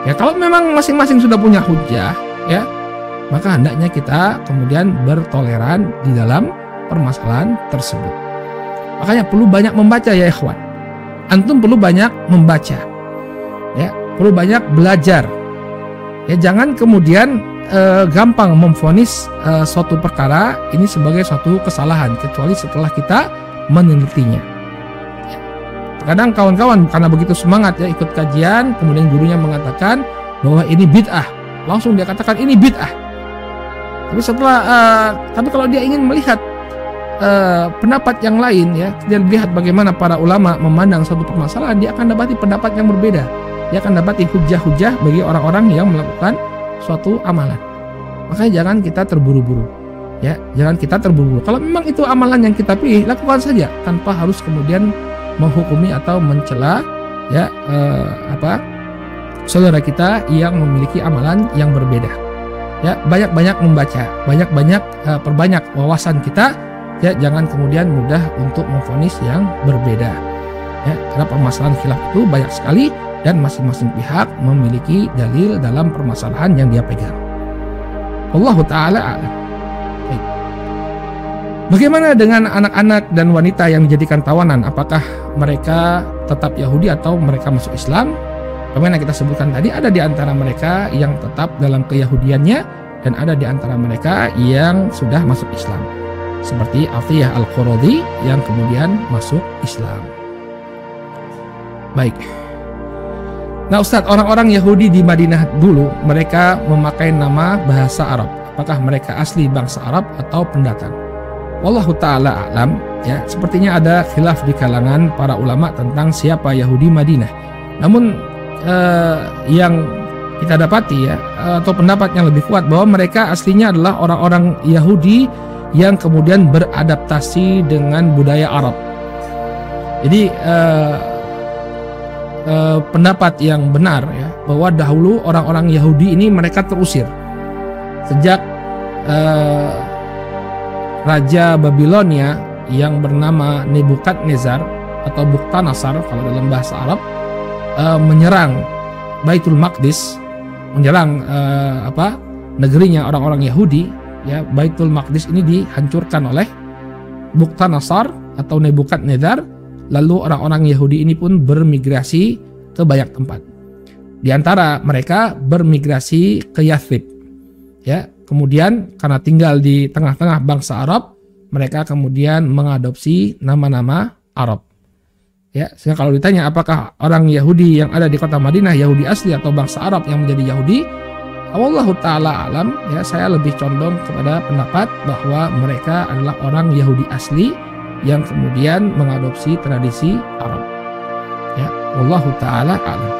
Speaker 1: Ya, kalau memang masing-masing sudah punya hujjah, ya, maka hendaknya kita kemudian bertoleran di dalam permasalahan tersebut. Makanya perlu banyak membaca ya ikhwan. Antum perlu banyak membaca. Ya, perlu banyak belajar. Ya, jangan kemudian gampang memvonis suatu perkara ini sebagai suatu kesalahan kecuali setelah kita menelitinya. Kadang kawan-kawan karena begitu semangat ya ikut kajian, kemudian gurunya mengatakan bahwa ini bid'ah, langsung dia katakan ini bid'ah. Tapi tapi kalau dia ingin melihat pendapat yang lain, ya, dia lihat bagaimana para ulama memandang suatu permasalahan, dia akan dapati pendapat yang berbeda. Dia akan dapati hujah-hujah bagi orang-orang yang melakukan suatu amalan. Makanya jangan kita terburu-buru. Ya, jangan kita terburu-buru. Kalau memang itu amalan yang kita pilih, lakukan saja tanpa harus kemudian menghukumi atau mencela ya saudara kita yang memiliki amalan yang berbeda. Ya, banyak-banyak membaca, banyak-banyak perbanyak wawasan kita, ya, jangan kemudian mudah untuk memvonis yang berbeda. Ya, karena permasalahan khilaf itu banyak sekali dan masing-masing pihak memiliki dalil dalam permasalahan yang dia pegang. Wallahu taala a'lam. Bagaimana dengan anak-anak dan wanita yang dijadikan tawanan? Apakah mereka tetap Yahudi atau mereka masuk Islam? Bagaimana kita sebutkan tadi, ada di antara mereka yang tetap dalam keyahudiannya dan ada di antara mereka yang sudah masuk Islam. Seperti Athiyah Al-Quradi yang kemudian masuk Islam. Baik. Nah Ustadz, orang-orang Yahudi di Madinah dulu mereka memakai nama bahasa Arab. Apakah mereka asli bangsa Arab atau pendatang? Wallahu ta'ala a'lam, ya, sepertinya ada khilaf di kalangan para ulama tentang siapa Yahudi Madinah. Namun yang kita dapati ya, atau pendapat yang lebih kuat bahwa mereka aslinya adalah orang-orang Yahudi yang kemudian beradaptasi dengan budaya Arab. Jadi pendapat yang benar ya, bahwa dahulu orang-orang Yahudi ini mereka terusir sejak Raja Babilonia yang bernama Nebukadnezar atau Buktanasar kalau dalam bahasa Arab menyerang Baitul Maqdis, menyerang negerinya orang-orang Yahudi, ya. Baitul Maqdis ini dihancurkan oleh Buktanasar atau Nebukadnezar, lalu orang-orang Yahudi ini pun bermigrasi ke banyak tempat. Di antara mereka bermigrasi ke Yathrib, ya. Kemudian karena tinggal di tengah-tengah bangsa Arab, mereka kemudian mengadopsi nama-nama Arab. Ya, sehingga kalau ditanya apakah orang Yahudi yang ada di kota Madinah Yahudi asli atau bangsa Arab yang menjadi Yahudi, wallahu taala alam, ya, saya lebih condong kepada pendapat bahwa mereka adalah orang Yahudi asli yang kemudian mengadopsi tradisi Arab. Ya, wallahu taala alam.